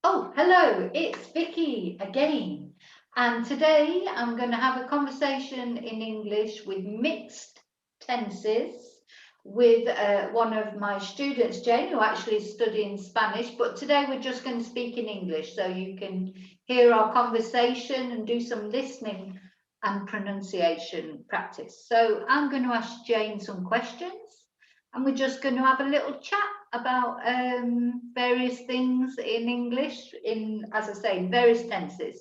Oh, hello, it's Vicki again. And today I'm going to have a conversation in English with mixed tenses with one of my students, Jane, who actually is studying Spanish. But today we're just going to speak in English so you can hear our conversation and do some listening and pronunciation practice. So I'm going to ask Jane some questions and we're just going to have a little chat about various things in English, in, as I say, various tenses,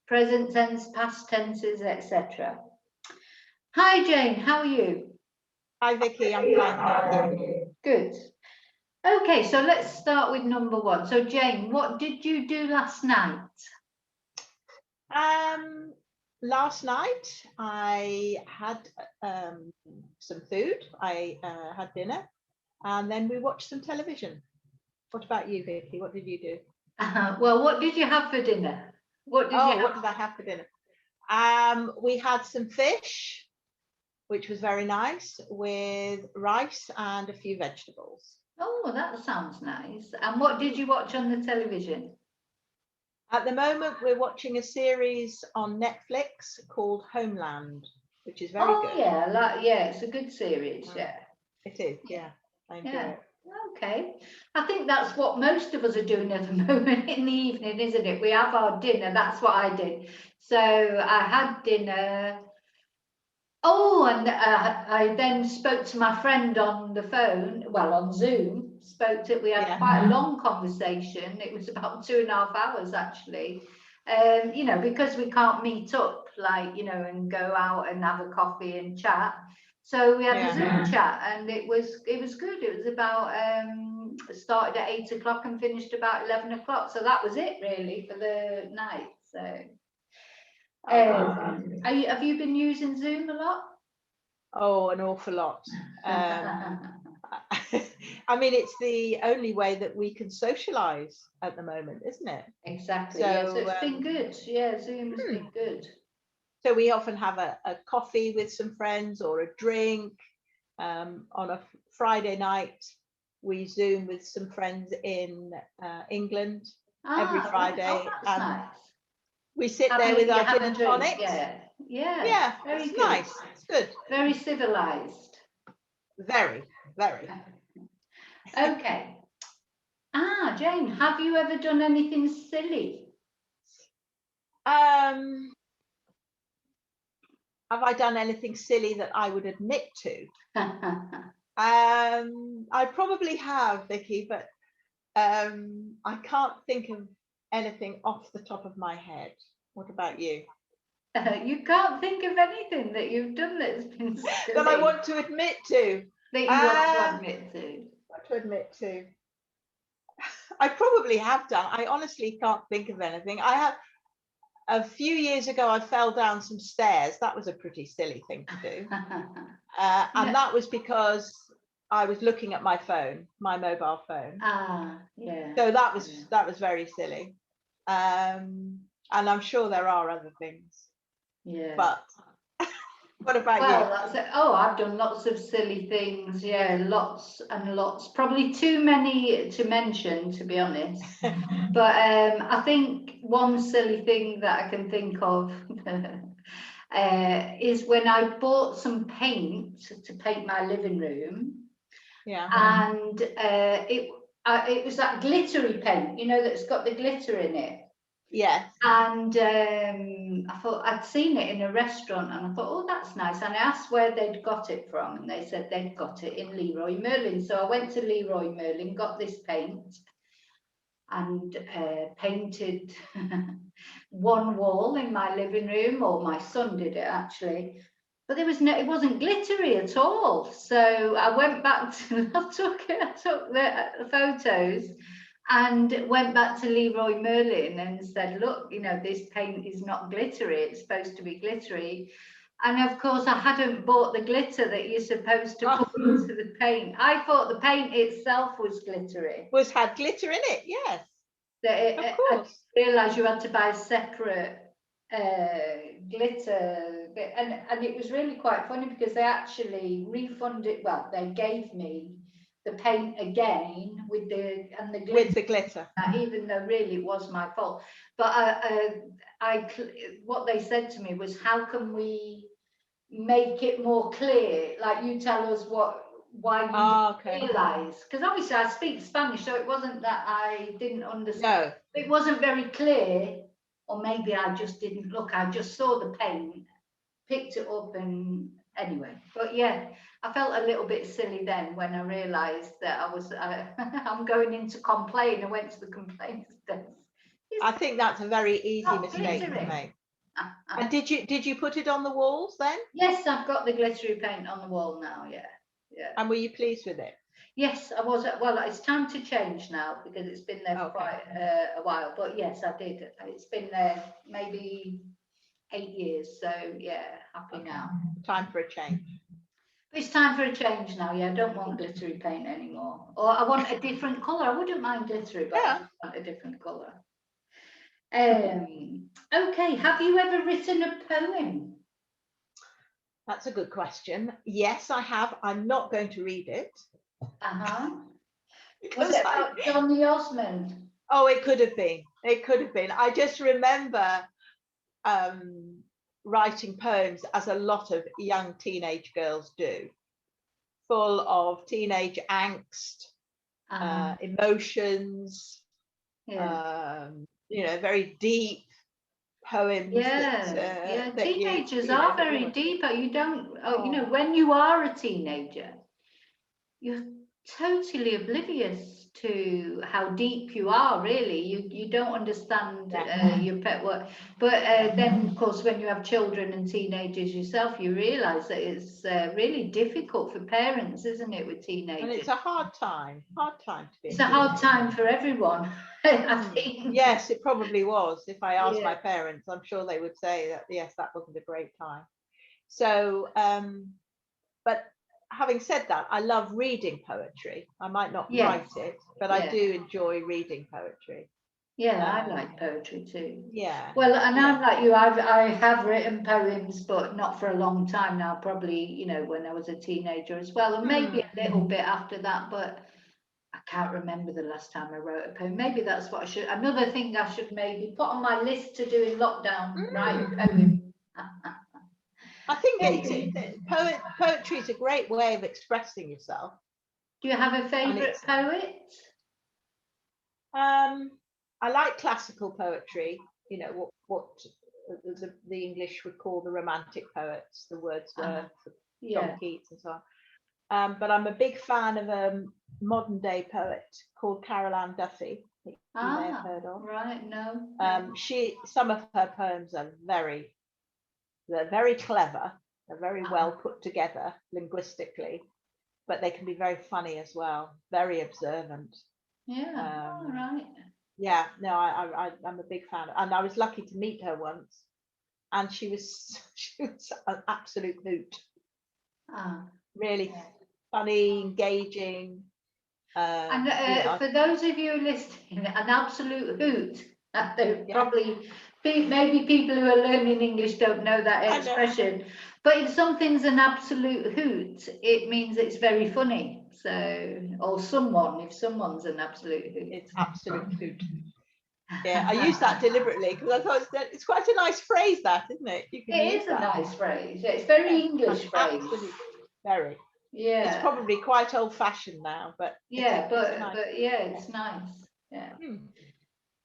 present tense, past tenses, etc. Hi Jane, how are you? Hi Vicky, I'm fine, thank you. Good. Okay, so let's start with number one. So Jane, what did you do last night? Last night I had some food. I had dinner, and then we watched some television. What about you, Vicky? What did you do? Well, what did you have for dinner? What did I have for dinner? We had some fish, which was very nice, with rice and a few vegetables. Oh, that sounds nice. And what did you watch on the television? At the moment, we're watching a series on Netflix called Homeland, which is very good. Yeah, it's a good series. Yeah, it is. Yeah, I enjoy it. Okay, I think that's what most of us are doing at the moment in the evening, isn't it? We have our dinner. That's what I did. So I had dinner. Oh, and I then spoke to my friend on the phone, well, on Zoom. We had quite a long conversation. It was about 2.5 hours actually. You know, because we can't meet up, like, you know, and go out and have a coffee and chat. So we had a Zoom chat, and it was good. It was about started at 8 o'clock and finished about 11 o'clock. So that was it really for the night. So have you been using Zoom a lot? Oh, an awful lot. I mean, it's the only way that we can socialize at the moment, isn't it? Exactly. So it's been good. Yeah, Zoom's been good. So we often have a coffee with some friends or a drink. On a Friday night, we Zoom with some friends in England every Friday. Right. Oh, that's nice. We sit there with our gin and tonics. Yeah. Very it's good. Nice. It's good. Very civilized. Very. Okay. Jane, have you ever done anything silly? Have I done anything silly that I would admit to? I probably have, Vicky, but I can't think of anything off the top of my head. What about you? You can't think of anything that you've done that's been silly. That I want to admit to. That you want to admit to. I probably have done. I honestly can't think of anything. I have. A few years ago, I fell down some stairs. That was a pretty silly thing to do. And that was because I was looking at my phone, my mobile phone. So that was very silly. And I'm sure there are other things. Yeah. But what about you? That's it. Oh, I've done lots of silly things. Yeah, lots and lots. Probably too many to mention, to be honest. But I think one silly thing that I can think of is when I bought some paint to paint my living room. Yeah. And it was that glittery paint, you know, that's got the glitter in it. Yes. And I thought I'd seen it in a restaurant, and I thought, oh, that's nice. And I asked where they'd got it from, and they said they'd got it in Leroy Merlin. So I went to Leroy Merlin, got this paint, and painted one wall in my living room, or my son did it actually. But it wasn't glittery at all. So I went back to, I took the photos and went back to Leroy Merlin and said, look, you know, this paint is not glittery. It's supposed to be glittery. And of course, I hadn't bought the glitter that you're supposed to put into the paint. I thought the paint itself was glittery. Had glitter in it, yes. Of course. I realised you had to buy separate glitter, and it was really quite funny because they actually refunded. Well, they gave me the paint again with the glitter. With the glitter. Even though really it was my fault. But what they said to me was, how can we make it more clear? Like, you tell us why you realise. Because obviously I speak Spanish, so it wasn't that I didn't understand. No. It wasn't very clear, or maybe I just didn't look. I just saw the paint, picked it up, and anyway. But yeah, I felt a little bit silly then when I realised that I'm going in to complain. I went to the complaints desk. I think that's a very easy mistake to make. And did you put it on the walls then? Yes, I've got the glittery paint on the wall now. Yeah. And were you pleased with it? Yes, I was. Well, it's time to change now because it's been there for quite a while. But yes, I did. It's been there maybe 8 years. So yeah, happy now. Time for a change. It's time for a change now. Yeah, I don't want glittery paint anymore. Or I want a different colour. I wouldn't mind glittery, but I just want a different colour. Okay, have you ever written a poem? That's a good question. Yes, I have. I'm not going to read it. Was it about Johnny Osmond? Oh, it could have been. It could have been. I just remember writing poems, as a lot of young teenage girls do, full of teenage angst, emotions, very deep poems. Teenagers are very deep. You don't, when you are a teenager, you're totally oblivious to how deep you are, really. You don't understand your pet work. But then, of course, when you have children and teenagers yourself, you realise that it's really difficult for parents, isn't it, with teenagers? And it's a hard time to be. It's a hard time for everyone, I think. Yes, it probably was. If I asked my parents, I'm sure they would say that, yes, that wasn't a great time. So, but having said that, I love reading poetry. I might not write it, but I do enjoy reading poetry. Yeah, I like poetry too. Yeah. Well, and I'm like you. I have written poems, but not for a long time now. Probably, when I was a teenager as well, and maybe a little bit after that. But I can't remember the last time I wrote a poem. Maybe that's what I should. Another thing I should maybe put on my list to do in lockdown. Write a poem. I think poetry is a great way of expressing yourself. Do you have a favourite poet? I like classical poetry. What the English would call the romantic poets, the Wordsworth, John Keats, and so on. But I'm a big fan of a modern day poet called Carol Ann Duffy. You may have heard of. Right, no. Some of her poems are they're very clever. They're very well put together linguistically, but they can be very funny as well. Very observant. Yeah. All right. Yeah. No, I'm a big fan, and I was lucky to meet her once, and she was an absolute hoot. Really funny, engaging. And for those of you listening, an absolute hoot. Probably maybe people who are learning English don't know that expression, but if something's an absolute hoot, it means it's very funny. So, or if someone's an absolute hoot, it's absolute hoot. Yeah, I use that deliberately because I thought it's quite a nice phrase, that, isn't it? It is a nice phrase. Yeah, it's very English phrase. Absolutely, very. Yeah. It's probably quite old-fashioned now, but it's nice. Yeah.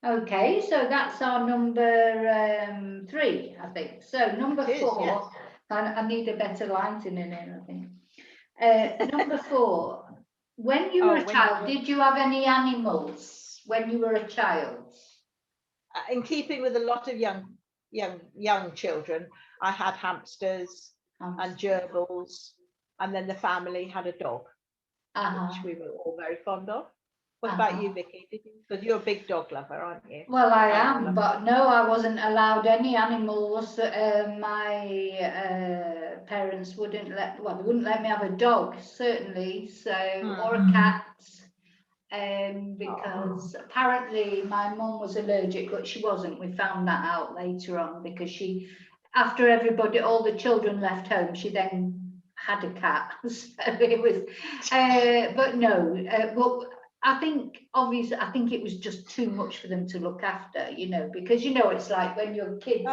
Okay, so that's our number 3, I think. So number 4, I need a better lighting in it, I think. Number 4, when you were a child, did you have any animals when you were a child? In keeping with a lot of young children, I had hamsters and gerbils, and then the family had a dog, which we were all very fond of. What about you, Vicki? Because you're a big dog lover, aren't you? Well, I am, but no, I wasn't allowed any animals. My parents wouldn't let me have a dog, certainly, or a cat, because apparently my mum was allergic, but she wasn't. We found that out later on because after everybody, all the children left home, she then had a cat. So it was, but no, well, I think obviously, I think it was just too much for them to look after, you know, because you know it's like when your kids,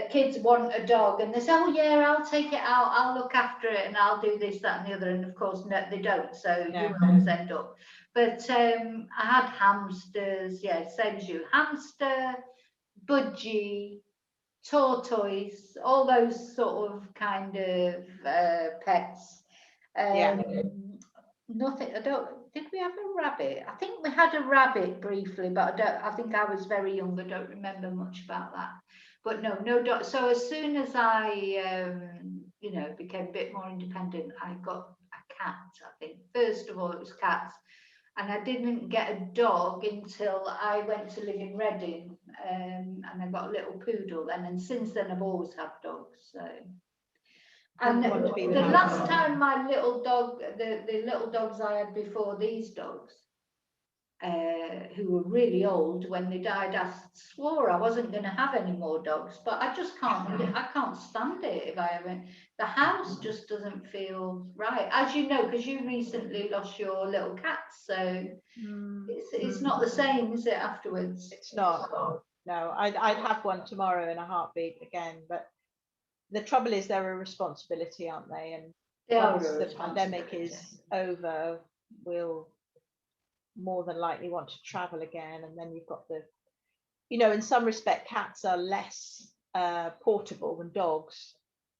kids want a dog and they say, oh yeah, I'll take it out, I'll look after it, and I'll do this, that, and the other, and of course no, they don't. So you always end up. But I had hamsters, yeah, same as you, hamster, budgie, tortoise, all those sort of kind of pets. Nothing, I don't, did we have a rabbit? I think we had a rabbit briefly, but I think I was very young, I don't remember much about that. But no dog. So as soon as I, you know, became a bit more independent, I got a cat, I think. First of all, it was cats. And I didn't get a dog until I went to live in Reading, and I got a little poodle then. And since then, I've always had dogs. So, and the last time my little dog, the little dogs I had before these dogs, who were really old, when they died, I swore I wasn't going to have any more dogs. But I just can't. I can't stand it if I haven't. The house just doesn't feel right, as you know, because you recently lost your little cat. So it's not the same, is it? Afterwards, it's not. No, I'd have one tomorrow in a heartbeat again. But the trouble is, they're a responsibility, aren't they? And once the pandemic is over, we'll more than likely want to travel again. And then you've got the, you know, in some respect, cats are less portable than dogs.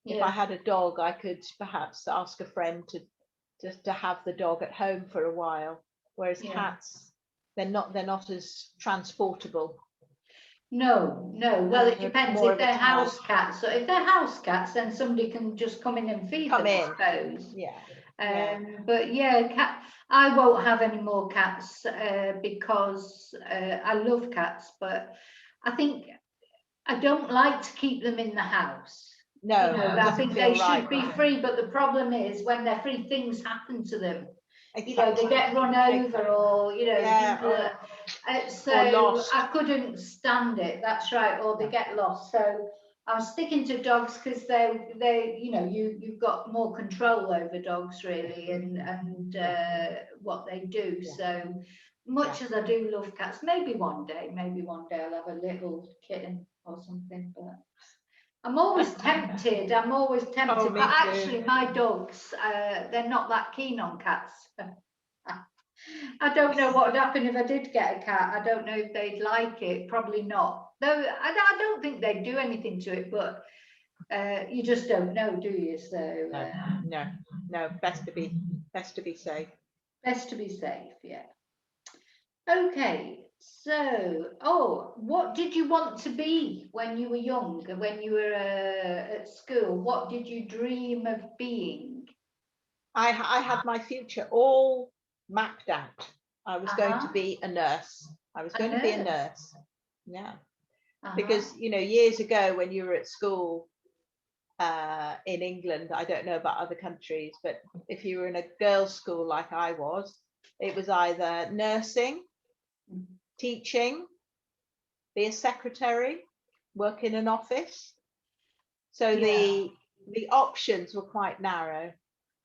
If I had a dog, I could perhaps ask a friend to have the dog at home for a while, whereas cats, they're not as transportable. No. Well, it depends if they're house cats. So if they're house cats, then somebody can just come in and feed them, I suppose. But yeah, I won't have any more cats because I love cats, but I think I don't like to keep them in the house. No, you know, I think they should be free, but the problem is when they're free, things happen to them. You know, they get run over, or you know, people so I couldn't stand it. That's right, or they get lost. So I'm sticking to dogs because they you know, you've got more control over dogs really, and what they do. So much as I do love cats, maybe one day I'll have a little kitten or something, but I'm always tempted. But actually, my dogs, they're not that keen on cats. I don't know what would happen if I did get a cat. I don't know if they'd like it. Probably not. Though I don't think they'd do anything to it, but you just don't know, do you? So no. Best to be safe. Best to be safe. Yeah. Okay. So, what did you want to be when you were young, when you were at school? What did you dream of being? I had my future all mapped out. I was going to be a nurse. Yeah. Because, you know, years ago when you were at school in England, I don't know about other countries, but if you were in a girls' school like I was, it was either nursing, teaching, be a secretary, work in an office. So the options were quite narrow,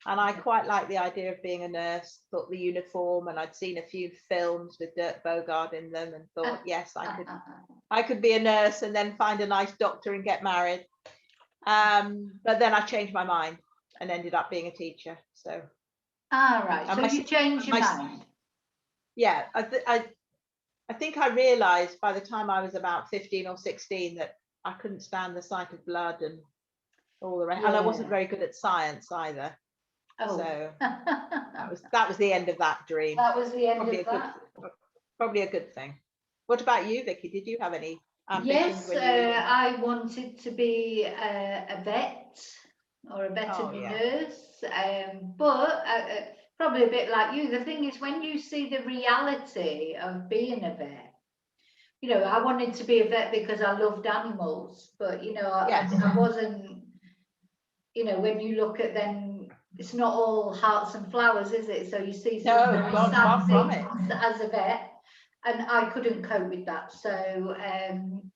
and I quite like the idea of being a nurse. Thought the uniform, and I'd seen a few films with Dirk Bogarde in them, and thought, yes, I could be a nurse and then find a nice doctor and get married. But then I changed my mind and ended up being a teacher. So right, so you changed your mind. Yeah, I think I realized by the time I was about 15 or 16 that I couldn't stand the sight of blood and all the rest, and I wasn't very good at science either. So that was the end of that dream. That was the end of that. Probably a good thing. What about you, Vicki? Did you have any ambitions? Yes, I wanted to be a vet or a veterinary nurse, but probably a bit like you. The thing is, when you see the reality of being a vet, you know, I wanted to be a vet because I loved animals, but you know, I wasn't, you know, when you look at them, it's not all hearts and flowers, is it? So you see some very sad things as a vet, and I couldn't cope with that. So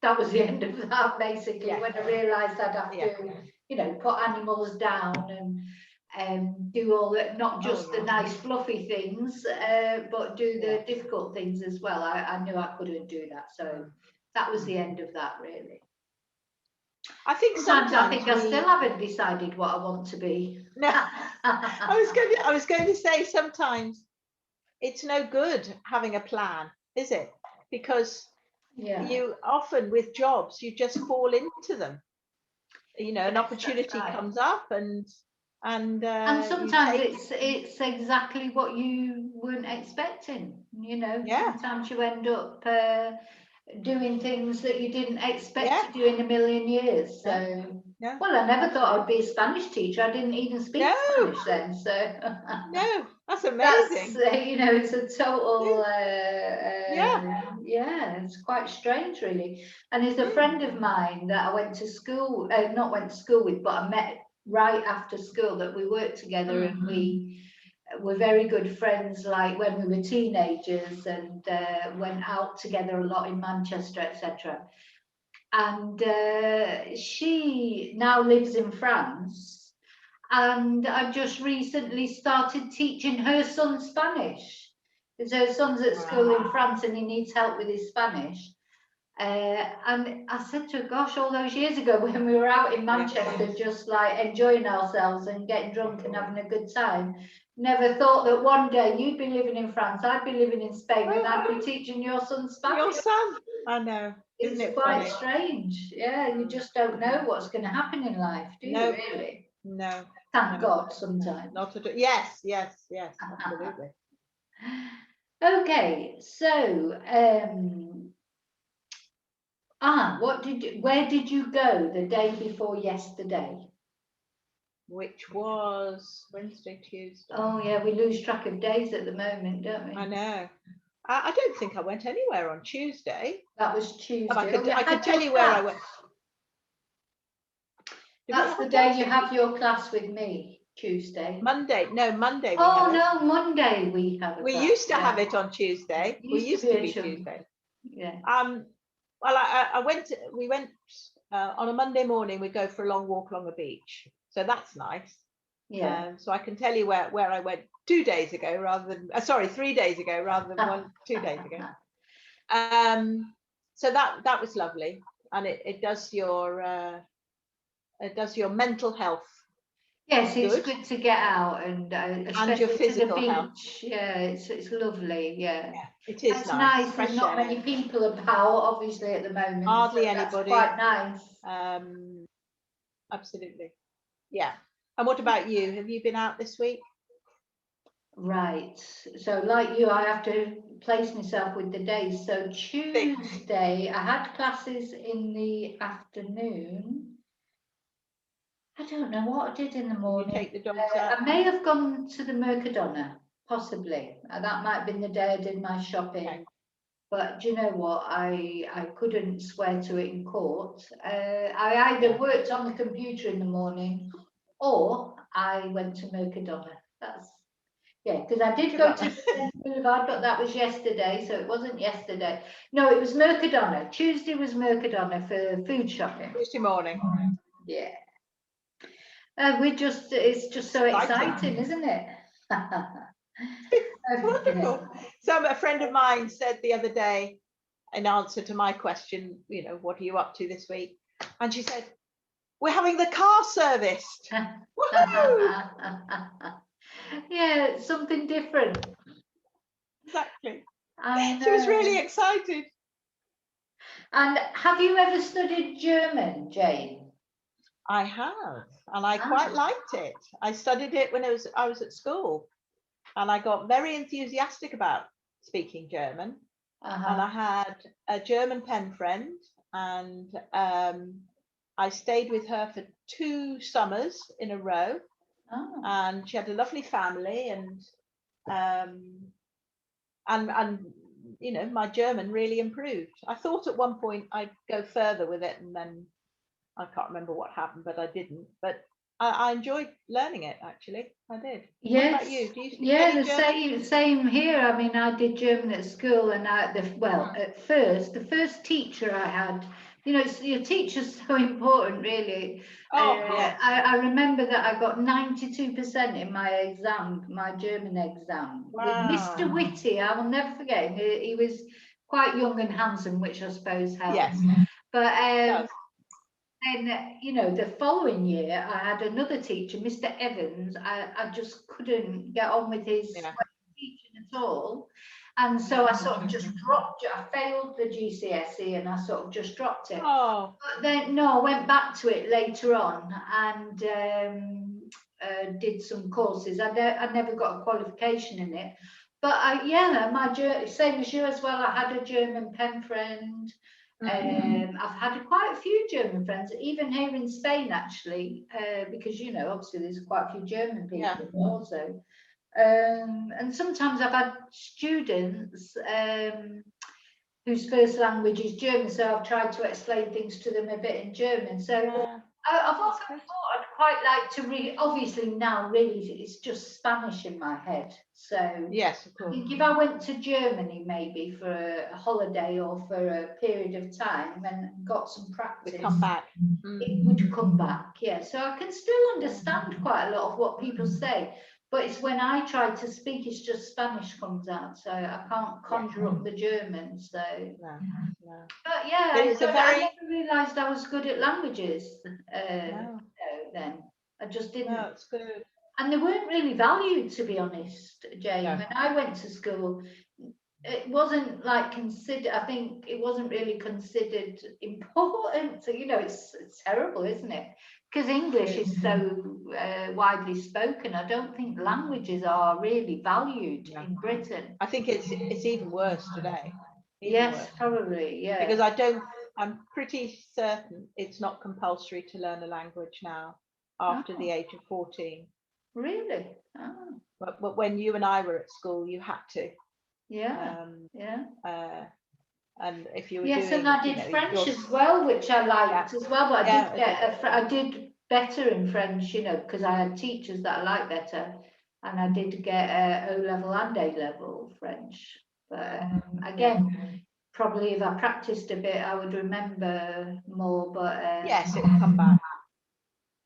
that was the end of that, basically, when I realised I'd have to you know, put animals down and do all that, not just the nice fluffy things, but do the difficult things as well. I knew I couldn't do that, so that was the end of that, really. I think sometimes I think I still haven't decided what I want to be. No, I was going to say sometimes it's no good having a plan, is it? Because you often with jobs you just fall into them. You know, an opportunity comes up and sometimes it's exactly what you weren't expecting. You know, sometimes you end up doing things that you didn't expect to do in a million years. So, well, I never thought I'd be a Spanish teacher. I didn't even speak Spanish then. So, no, that's amazing. That's, you know, it's a total, it's quite strange, really. And there's a friend of mine that I went to school, not went to school with, but I met right after school, that we worked together, and we were very good friends, like when we were teenagers, and went out together a lot in Manchester, etc. And she now lives in France, and I've just recently started teaching her son Spanish, because her son's at school in France and he needs help with his Spanish. And I said to her, gosh, all those years ago when we were out in Manchester, just like enjoying ourselves and getting drunk and having a good time, never thought that one day you'd be living in France, I'd be living in Spain, and I'd be teaching your son Spanish. Your son, I know. Isn't it's it quite funny? Strange. Yeah, you just don't know what's going to happen in life, do you really? No. Thank God sometimes. Not at all. Yes, absolutely. Okay, so where did you go the day before yesterday? Which was Wednesday, Tuesday. Oh yeah, we lose track of days at the moment, don't we? I know. I don't think I went anywhere on Tuesday. That was Tuesday. I could tell you where I went. That's the day you have your class with me, Tuesday. Monday. Monday. Monday we have a class. We used to have it on Tuesday. We used to be Tuesday. Yeah. Well, we went on a Monday morning. We go for a long walk along the beach, so that's nice. Yeah. So I can tell you where I went 2 days ago rather than 3 days ago rather than 2 days ago. So that was lovely, and it does your mental health. Yes, it's good to get out and your physical to the beach. health. Yeah, it's lovely. Yeah, it is. It's nice. There's not many people about, obviously, at the moment. Hardly so anybody. That's quite nice. Absolutely. Yeah. And what about you? Have you been out this week? Right. So like you, I have to place myself with the days. So Tuesday, I had classes in the afternoon. I don't know what I did in the morning. You take the dogs out? I may have gone to the Mercadona, possibly. That might have been the day I did my shopping. Okay. But do you know what? I couldn't swear to it in court. I either worked on the computer in the morning or I went to Mercadona. Because I did go to Boulevard, but that was yesterday, so it wasn't yesterday. No, it was Mercadona. Tuesday was Mercadona for food shopping. Tuesday morning. Yeah. It's just so exciting, isn't it? Wonderful. So a friend of mine said the other day, in answer to my question, you know, what are you up to this week? And she said, we're having the car serviced. Woohoo! Yeah, it's something different. Exactly. She was really excited. And have you ever studied German, Jane? I have, and I quite liked it. I studied it when I was at school, and I got very enthusiastic about speaking German. And I had a German pen friend, and I stayed with her for 2 summers in a row. And she had a lovely family, and you know, my German really improved. I thought at one point I'd go further with it, and then I can't remember what happened, but I didn't. But I enjoyed learning it, actually. I did. Yes. What about you? Do you speak any German? The same here. I mean, I did German at school, and at first, the first teacher I had you know, your teacher's so important, really. Yes. I remember that I got 92% in my exam, my German exam. Wow. With Mr. Whitty, I will never forget him. He was quite young and handsome, which I suppose helped. Yes. But Yes. then, you know, the following year, I had another teacher, Mr. Evans. I just couldn't get on with his teaching at all. And so I sort of just dropped it. I failed the GCSE and I sort of just dropped it. Oh. But then, no, I went back to it later on and did some courses. I never got a qualification in it. But my same as you as well, I had a German pen friend. I've had quite a few German friends, even here in Spain, actually, because, you know, obviously there's quite a few German people also. And sometimes I've had students whose first language is German, so I've tried to explain things to them a bit in German. So I've often thought I'd quite like to obviously now really it's just Spanish in my head. So yes, of course. I think if I went to Germany maybe for a holiday or for a period of time and got some practice, it would come back. It would come back, yeah. So I can still understand quite a lot of what people say, but it's when I try to speak, it's just Spanish comes out, so I can't conjure up the German. So, but yeah, I never realised I was good at languages. Then I just didn't. No, it's good. And they weren't really valued, to be honest, Jane. No. When I went to school, it wasn't like considered. I think it wasn't really considered important. So, you know, it's terrible, isn't it? Because English is so widely spoken. I don't think languages are really valued in Britain. I think it's even worse today. Yes, probably, yeah. Because I'm pretty certain it's not compulsory to learn a language now after the age of 14. Really? Oh. But when you and I were at school, you had to. Yeah. And if you were doing, and I did French as well, which I liked as well. But I did better in French, you know, because I had teachers that I liked better, and I did get O-level and A-level French. But again, probably if I practiced a bit, I would remember more. But yes, it would come back.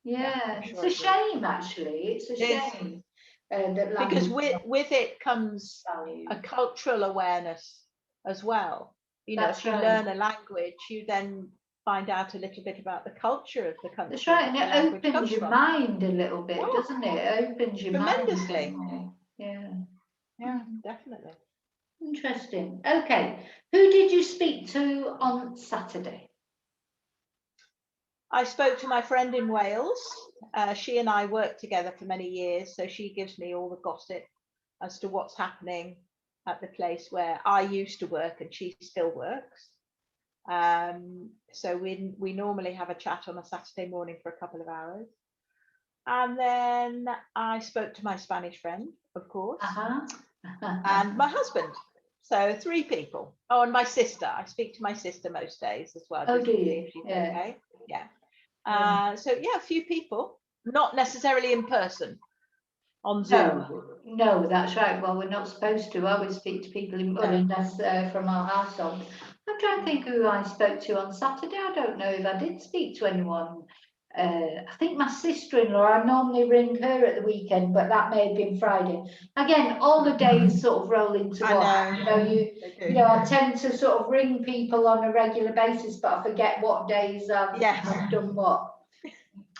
Yeah, it's a shame, actually. It's a shame. That because with it comes a cultural awareness as well. You know, if you learn a language, you then find out a little bit about the culture of the country. That's right, and it opens your mind a little bit, doesn't it? It opens your tremendously. Mind. Yeah, definitely. Interesting. Okay, who did you speak to on Saturday? I spoke to my friend in Wales. She and I worked together for many years, so she gives me all the gossip as to what's happening at the place where I used to work and she still works. So we normally have a chat on a Saturday morning for a couple of hours. And then I spoke to my Spanish friend, of course, and my husband. So 3 people. Oh, and my sister. I speak to my sister most days as well. Oh, do you? She's okay. Yeah. So a few people, not necessarily in person, on Zoom. No, that's right. Well, we're not supposed to. I always speak to people unless from our household. I'm trying to think who I spoke to on Saturday. I don't know if I did speak to anyone. I think my sister-in-law, I normally ring her at the weekend, but that may have been Friday. Again, all the days sort of roll into one. You know, I tend to sort of ring people on a regular basis, but I forget what days I've done what.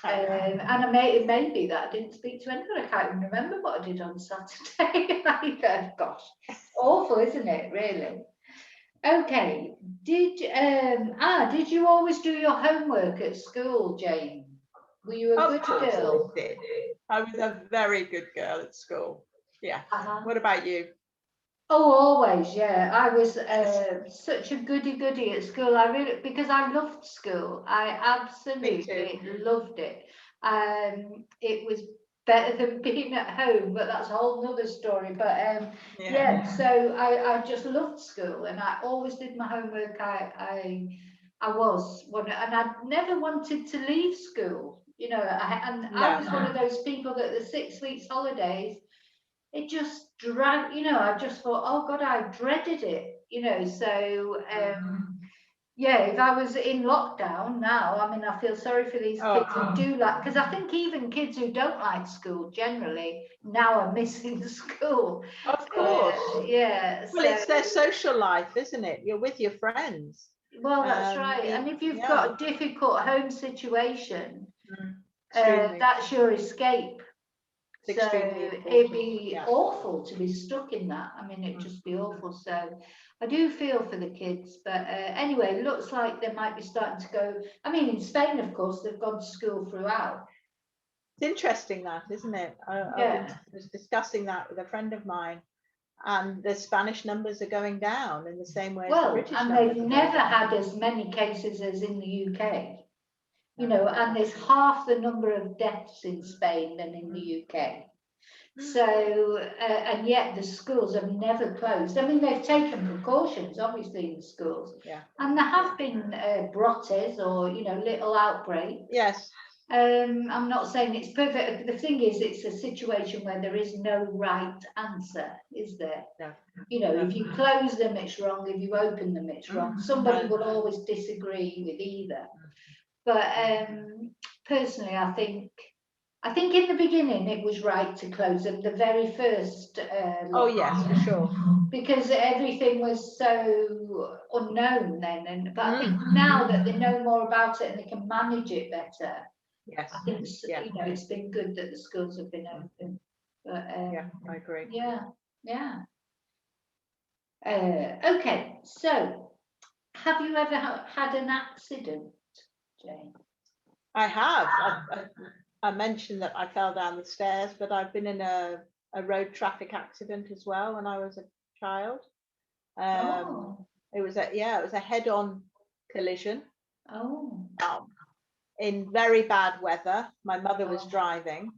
And it may be that I didn't speak to anyone. I can't even remember what I did on Saturday. Gosh, awful, isn't it? Really. Okay. Did you always do your homework at school, Jane? Were you a good girl? I was a very good girl at school. Yeah. What about you? Oh, always, yeah. I was such a goody at school. Because I loved school. I absolutely loved it. It was better than being at home, but that's a whole nother story. But so I just loved school, and I always did my homework. I never wanted to leave school. You know, I was one of those people that the 6 weeks holidays, it just dragged, you know, I just thought, oh God, I dreaded it, you know, so Yeah, if I was in lockdown now, I mean, I feel sorry for these kids who do like, because I think even kids who don't like school generally now are missing school. Of course. Yeah. Well, it's their social life, isn't it? You're with your friends. Well, that's right. And if you've got a difficult home situation, that's your escape. It's so extremely it'd be important. awful to be stuck in that. I mean, it'd just be awful. So I do feel for the kids. But anyway, looks like they might be starting to go. I mean, in Spain, of course, they've gone to school throughout. It's interesting that, isn't it? I was discussing that with a friend of mine, and the Spanish numbers are going down in the same way as the British numbers. Well, and they've never had as many cases as in the UK. You know, and there's half the number of deaths in Spain than in the UK. So, and yet the schools have never closed. I mean, they've taken precautions, obviously, in the schools. Yeah. And there have been brotes or, you know, little outbreaks. Yes. I'm not saying it's perfect. The thing is, it's a situation where there is no right answer, is there? No. You know, if you close them, it's wrong. If you open them, it's wrong. Somebody will always disagree with either. But personally, I think in the beginning it was right to close them, the very first Oh yes, for sure. because everything was so unknown then. But I think now that they know more about it and they can manage it better, yes, I think you know, it's been good that the schools have been open. But yeah, I agree. Yeah. Okay, so have you ever had an accident, Jane? I have. I mentioned that I fell down the stairs, but I've been in a road traffic accident as well when I was a child. It was a head-on collision. In very bad weather. My mother was driving.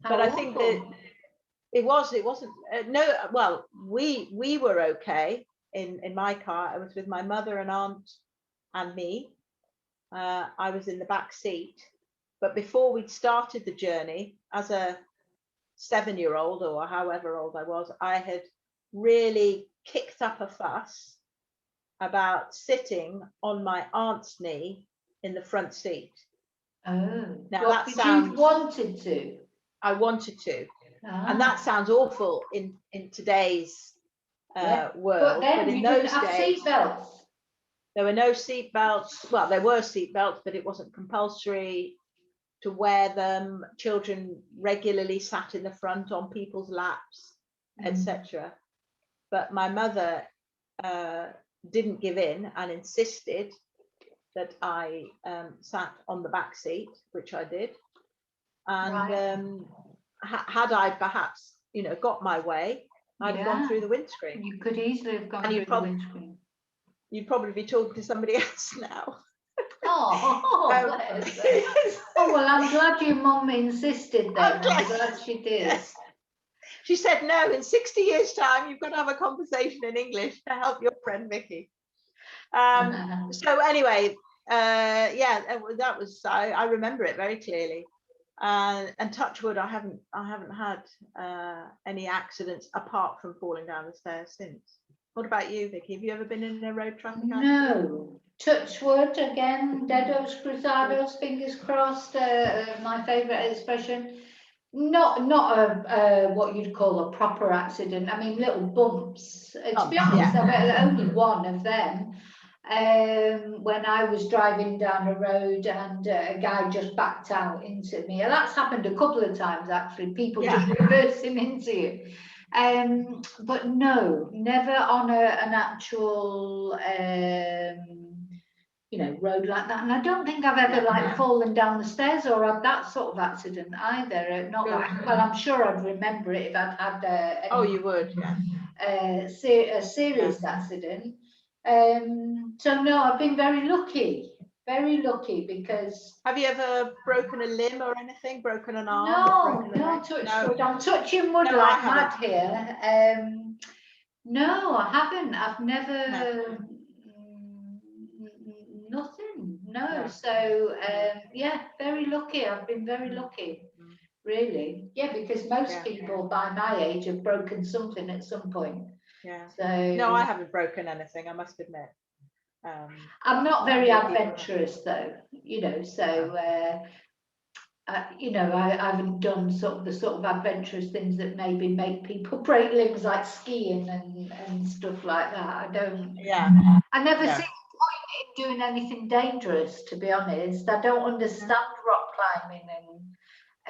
But I think that it wasn't we were okay in my car. I was with my mother and aunt and me. I was in the back seat. But before we'd started the journey, as a 7-year-old or however old I was, I had really kicked up a fuss about sitting on my aunt's knee in the front seat. Now that sounds. You wanted to. I wanted to, and that sounds awful in today's world. But in those days, there were no seat belts. Well, there were seat belts, but it wasn't compulsory to wear them. Children regularly sat in the front on people's laps, etc. But my mother didn't give in and insisted that I sat on the back seat, which I did. And had I perhaps, got my way, I'd have gone through the windscreen. You could easily have gone through the windscreen. You'd probably be talking to somebody else now. Well, I'm glad your mum insisted then. I'm glad she did. Yes. She said, no, in 60 years' time, you've got to have a conversation in English to help your friend Vicki. So anyway, that was, I remember it very clearly. And touch wood, I haven't had any accidents apart from falling down the stairs since. What about you, Vicki? Have you ever been in a road traffic accident? No. Touch wood again, dedos cruzados, fingers crossed, my favourite expression. Not a what you'd call a proper accident. I mean, little bumps. To be honest, I've had only one of them. When I was driving down a road and a guy just backed out into me. And that's happened a couple of times, actually. People just reversing into you. But no, never on an actual road like that. And I don't think I've ever fallen down the stairs or had that sort of accident either. Not like, well, I'm sure I'd remember it if I'd had you would, a serious accident. So no, I've been very lucky because. Have you ever broken a limb or anything? Broken an arm? No, wood. I'm touching wood like mad here. No, I haven't. I've never. Nothing. No. So very lucky. I've been very lucky. Really. Yeah, because most people by my age have broken something at some point. Yeah. So no, I haven't broken anything, I must admit. I'm not very other people- adventurous though, you know, so you know, I haven't done the sort of adventurous things that maybe make people break limbs, like skiing and stuff like that. I don't. Yeah. I never No. see the point in doing anything dangerous, to be honest. I don't understand rock climbing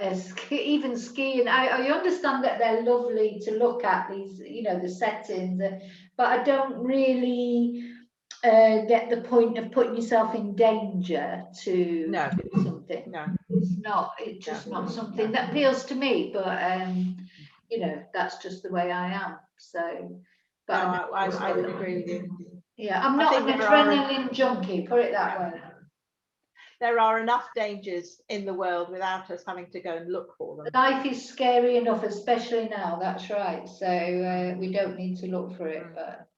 and even skiing. I understand that they're lovely to look at, these, you know, the settings, but I don't really get the point of putting yourself in danger to No. do something. No. It's just not something that appeals to me, but you know, that's just the way I am. So, but No, I would agree with you. yeah, I'm not an adrenaline junkie, put it that way. There are enough dangers in the world without us having to go and look for them. Life is scary enough, especially now. That's right. So we don't need to look for it. But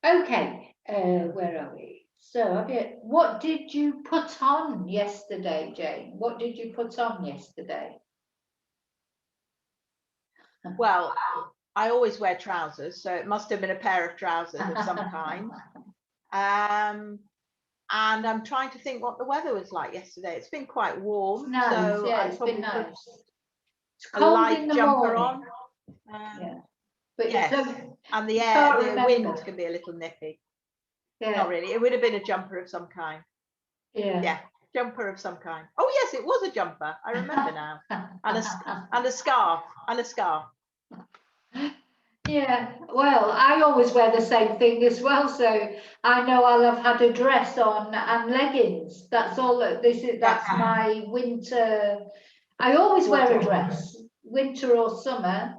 okay, where are we? So, what did you put on yesterday, Jane? What did you put on yesterday? Well, I always wear trousers, so it must have been a pair of trousers of some kind. And I'm trying to think what the weather was like yesterday. It's been quite warm, Nice, so yeah, I it's probably been put nice. It's a cold light in the jumper morning. on. Yeah, but Yes, and the wind can be a little nippy. Yeah. Not really. It would have been a jumper of some kind. Yeah. Jumper of some kind. Oh yes, it was a jumper. I remember now. And a scarf. Yeah, well, I always wear the same thing as well, so I know I'll have had a dress on and leggings. That's all that this is. That's my winter. I always wear a dress, winter or summer,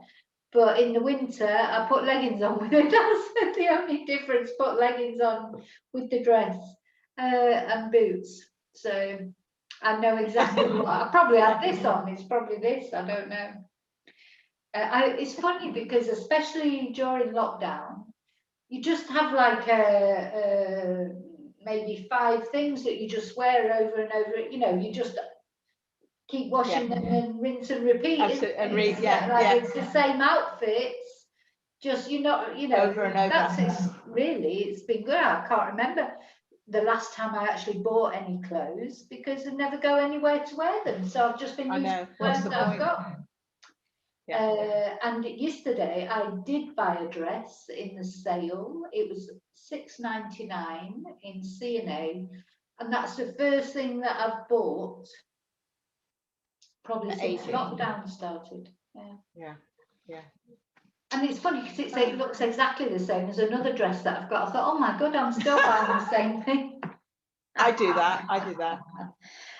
but in the winter I put leggings on with it. That's the only difference. Put leggings on with the dress and boots. So I know exactly what. I probably had this on. It's probably this. I don't know. It's funny because especially during lockdown, you just have like maybe 5 things that you just wear over and over. You know, you just keep washing them and rinse and repeat. It's the same outfits, just over and over. It's been good. I can't remember the last time I actually bought any clothes because I never go anywhere to wear them. So I've just been using the clothes that I've got. And yesterday I did buy a dress in the sale. It was $6.99 in C&A, and that's the first thing that I've bought probably since lockdown started. Yeah. And it's funny because it looks exactly the same as another dress that I've got. I thought, oh my God, I'm still buying the same thing. I do that.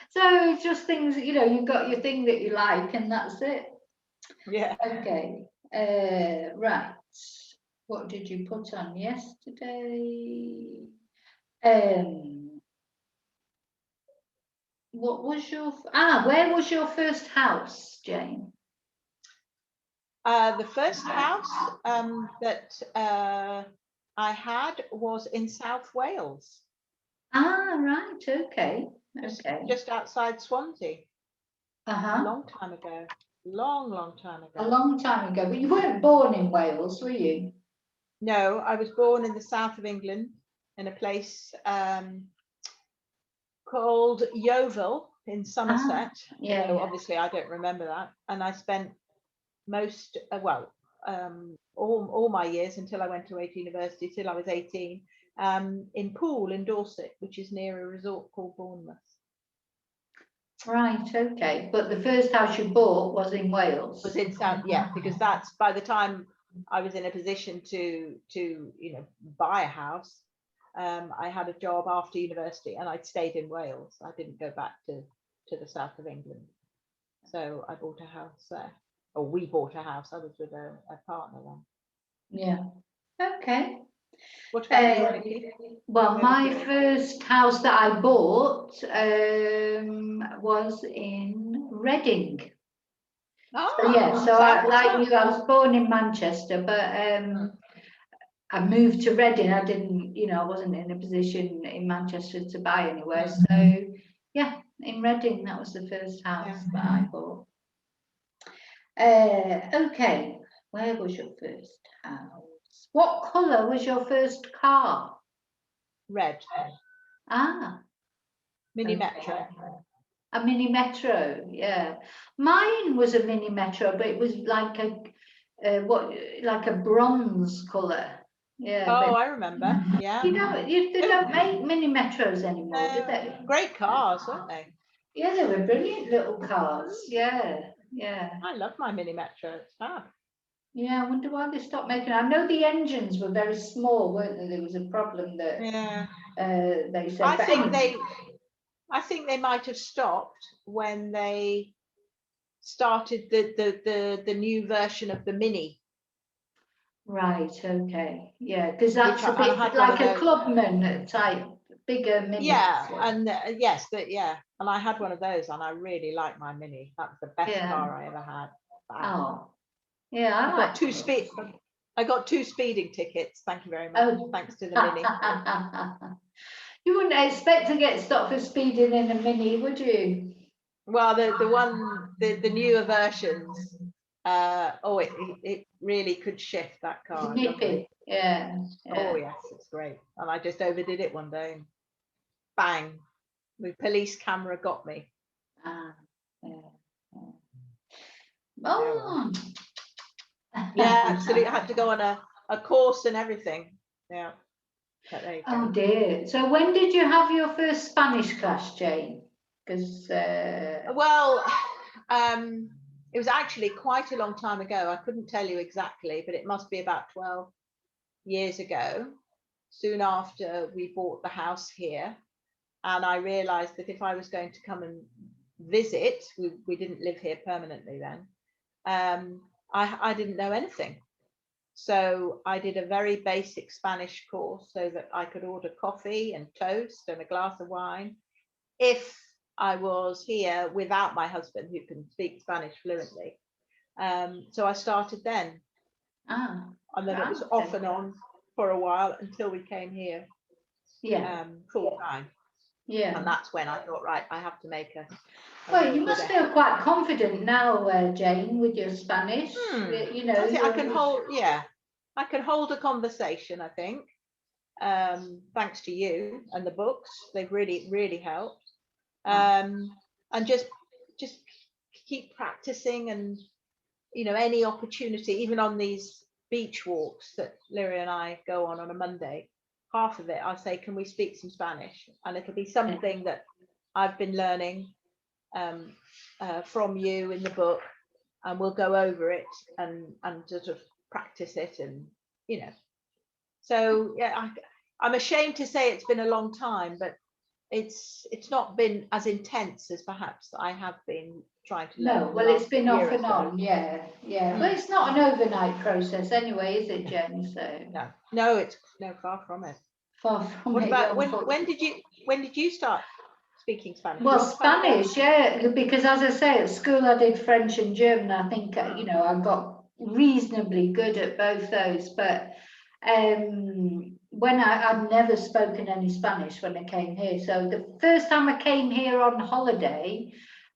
So it's just things, you've got your thing that you like and that's it. Yeah. Okay. Right. What did you put on yesterday? What was where was your first house, Jane? The first house that I had was in South Wales. Right. Okay. Just outside Swansea. A long time ago. Long time ago. A long time ago. But you weren't born in Wales, were you? No, I was born in the south of England in a place called Yeovil in Somerset. So obviously I don't remember that. And I spent most, all my years until I went to university, till I was 18, in Poole in Dorset, which is near a resort called Bournemouth. Right, okay. But the first house you bought was in Wales? Was in South, because that's by the time I was in a position to buy a house. I had a job after university and I'd stayed in Wales. I didn't go back to the south of England. So I bought a house there. Or we bought a house. I was with a partner then. Yeah. Okay. What about you, Vicki? Well, my first house that I bought was in Reading. So I was born in Manchester, but I moved to Reading. I didn't, I wasn't in a position in Manchester to buy anywhere. So yeah, in Reading, that was the first house that I bought. Okay, where was your first house? What colour was your first car? red. Ah. Mini Okay. metro. A mini metro, yeah. Mine was a mini metro, but it was like like a bronze colour. Yeah. Oh, But I remember. Yeah. they don't make mini metros anymore, do they? Great cars, weren't they? Yeah, they were brilliant little cars. Yeah, yeah. I love my mini metro. It's fab. Yeah, I wonder why they stopped making. I know the engines were very small, weren't they? There was a problem that they said. I think they might have stopped when they started the new version of the Mini. Right. Okay. Yeah, because that's a I bit had like a Clubman type, bigger Mini. Yeah, and yes, and I had one of those, and I really liked my Mini. That was the best car I ever had. Oh, yeah. I got two speeding tickets. Thank you very much. Thanks to the Mini. You wouldn't expect to get stopped for speeding in a Mini, would you? Well, the newer versions. It really could shift that car. Nippy. Yeah. Oh yes, it's great. And I just overdid it one day. And bang! The police camera got me. Oh. Yeah, absolutely. I had to go on a course and everything. Yeah. Oh dear. So when did you have your first Spanish class, Jane? Because well, it was actually quite a long time ago. I couldn't tell you exactly, but it must be about 12 years ago, soon after we bought the house here. And I realized that if I was going to come and visit, we didn't live here permanently then, I didn't know anything. So I did a very basic Spanish course so that I could order coffee and toast and a glass of wine if I was here without my husband, who can speak Spanish fluently. So I started then. And then it was off and on for a while until we came here. Full time. Yeah. And that's when I thought, right, I have to make a well, you must feel quite confident now, Jane, with your Spanish. You know, I can hold a conversation, I think. Thanks to you and the books. They've really helped. And just keep practicing, and any opportunity, even on these beach walks that Lyria and I go on a Monday, half of it I'll say, can we speak some Spanish? And it'll be something that I've been learning from you in the book, and we'll go over it and sort of practice it, and so yeah, I'm ashamed to say it's been a long time, but it's not been as intense as perhaps I have been trying to learn. No, well, it's been off and on, yeah. But it's not an overnight process anyway, is it, Jen? So no, it's far from it. Far from what it. About when did you start speaking Spanish? Well, Spanish, yeah, because as I say, at school I did French and German. I think I got reasonably good at both those, but when I'd never spoken any Spanish when I came here. So the first time I came here on holiday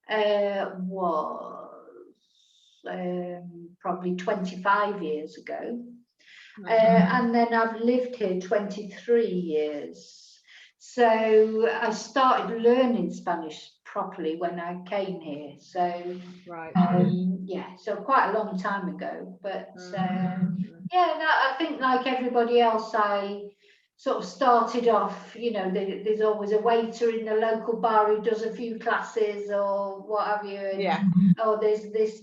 was probably 25 years ago. And then I've lived here 23 years. So I started learning Spanish properly when I came here. So so quite a long time ago. But I think like everybody else, I sort of started off, there's always a waiter in the local bar who does a few classes or what have you. And, there's this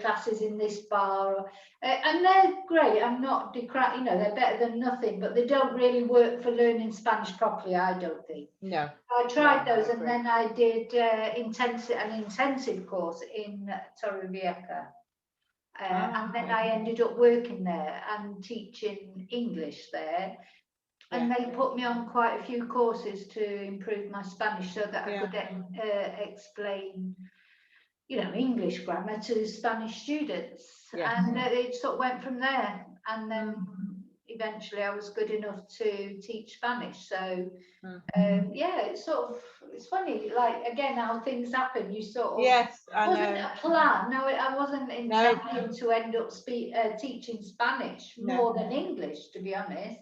classes in this bar, and they're great. I'm not decrying, they're better than nothing, but they don't really work for learning Spanish properly, I don't think. No. I tried those, and then I did an intensive course in Torrevieja. And then I ended up working there and teaching English there. And they put me on quite a few courses to improve my Spanish so that I could explain English grammar to Spanish students. And it sort of went from there. And then eventually I was good enough to teach Spanish. So it's funny, like again, how things happen. You sort of wasn't a plan. No, I wasn't intending to end up teaching Spanish more than English, to be honest.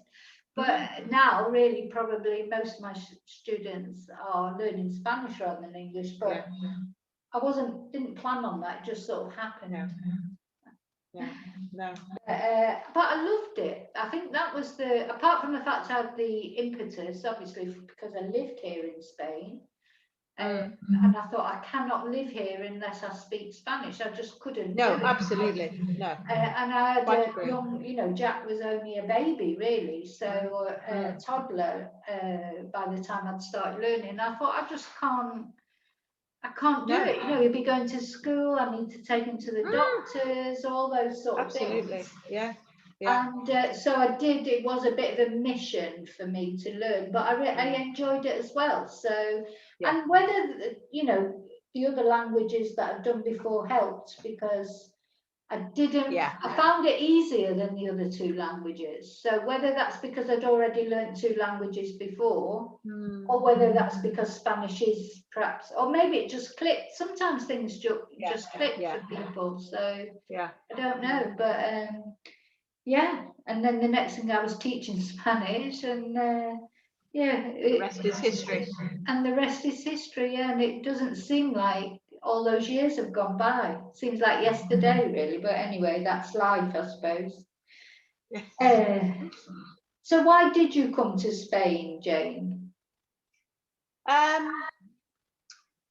But now, really, probably most of my students are learning Spanish rather than English. But I didn't plan on that. It just sort of happened. No. But I loved it. I think that was apart from the fact I had the impetus, obviously, because I lived here in Spain. And I thought, I cannot live here unless I speak Spanish. I just couldn't. No, do it. absolutely. No. And I had a young, Jack was only a baby, really. So a toddler by the time I'd started learning. I thought, I can't do it. He'd be going to school. I need to take him to the doctors, all those sort of things. Absolutely. Yeah. And so I did. It was a bit of a mission for me to learn, but I enjoyed it as well. So, and whether the other languages that I've done before helped, because I didn't. I found it easier than the other two languages. So whether that's because I'd already learned two languages before, or whether that's because Spanish is perhaps, or maybe it just clicked. Sometimes things just click for people. So I don't know, but. And then the next thing I was teaching Spanish, and the rest is history. And the rest is history, and it doesn't seem like all those years have gone by. It seems like yesterday, really. But anyway, that's life, I suppose. So why did you come to Spain, Jane? Well,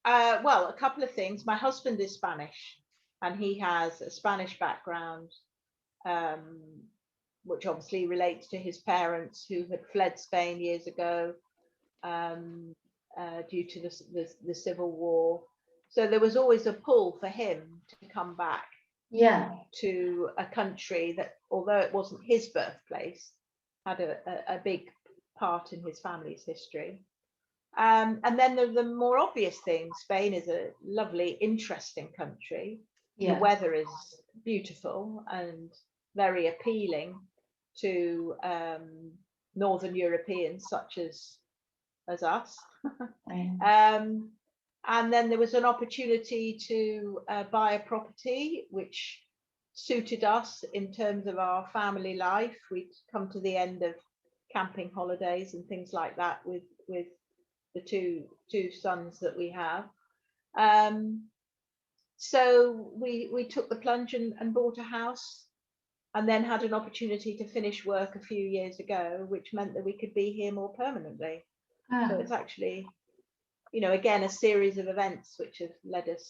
a couple of things. My husband is Spanish, and he has a Spanish background. Which obviously relates to his parents who had fled Spain years ago due to the civil war. So there was always a pull for him to come back to a country that, although it wasn't his birthplace, had a big part in his family's history. And then the more obvious thing, Spain is a lovely, interesting country. The weather is beautiful and very appealing to Northern Europeans such as us. And then there was an opportunity to buy a property which suited us in terms of our family life. We'd come to the end of camping holidays and things like that with the two sons that we have. So we took the plunge and bought a house, and then had an opportunity to finish work a few years ago, which meant that we could be here more permanently. So it's actually, again, a series of events which have led us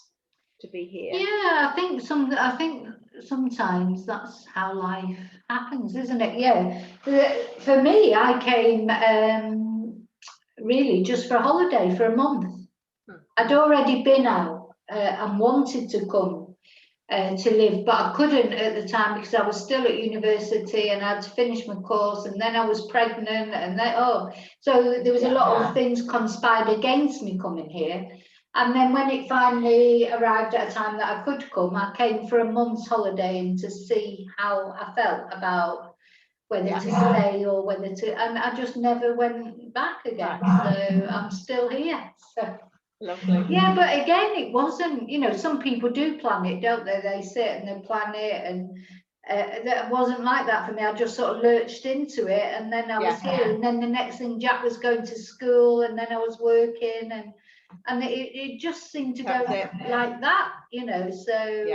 to be here. I think sometimes that's how life happens, isn't it? For me, I came really just for a holiday for a month. I'd already been out and wanted to come to live, but I couldn't at the time because I was still at university and I had to finish my course, and then I was pregnant, and then so there was a lot of things conspired against me coming here. And then when it finally arrived at a time that I could come, I came for a month's holiday and to see how I felt about whether to stay or whether to, and I just never went back again. So I'm still here. So. Lovely. Yeah, but again, it wasn't, some people do plan it, don't they? They sit and they plan it, and that wasn't like that for me. I just sort of lurched into it, and then I was here, and then the next thing, Jack was going to school, and then I was working, and it just seemed to go like that, so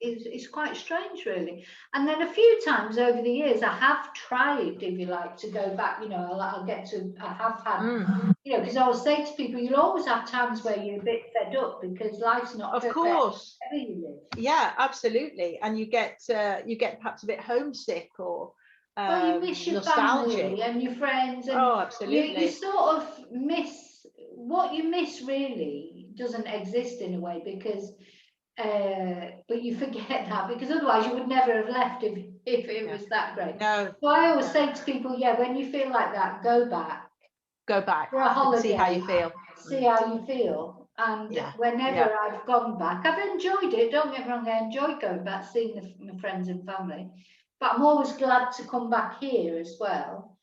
it's quite strange, really. And then a few times over the years, I have tried, if you like, to go back. I have had, because I always say to people, you'll always have times where you're a bit fed up because life's not perfect. Of course. Wherever you live. Yeah, absolutely. And you get perhaps a bit homesick or you miss your family and your friends, and absolutely. You sort of miss what you miss. Really doesn't exist in a way, because but you forget that, because otherwise you would never have left if it was that great. No. So I always say to people, when you feel like that, go back for a holiday, see how you feel. And whenever I've gone back, I've enjoyed it, don't get me wrong, I enjoy going back, seeing my friends and family, but I'm always glad to come back here as well.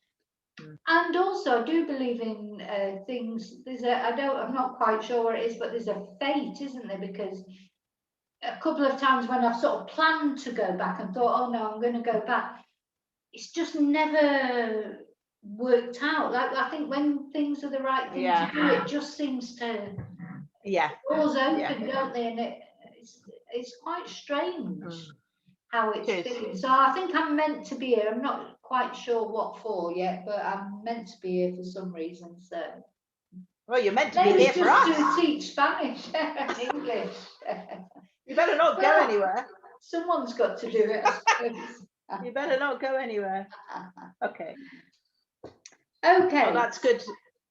And also I do believe in things. I'm not quite sure what it is, but there's a fate, isn't there? Because a couple of times when I've sort of planned to go back and thought, oh no, I'm going to go back, it's just never worked out. Like, I think when things are the right thing to do, it just seems to doors open, don't they? And it's quite strange how it's been. So I think I'm meant to be here. I'm not quite sure what for yet, but I'm meant to be here for some reason. So well, you're meant to be here for us. To teach Spanish and English. You better not go anywhere. Someone's got to do it, I suppose. You better not go anywhere. Okay. Well, that's good.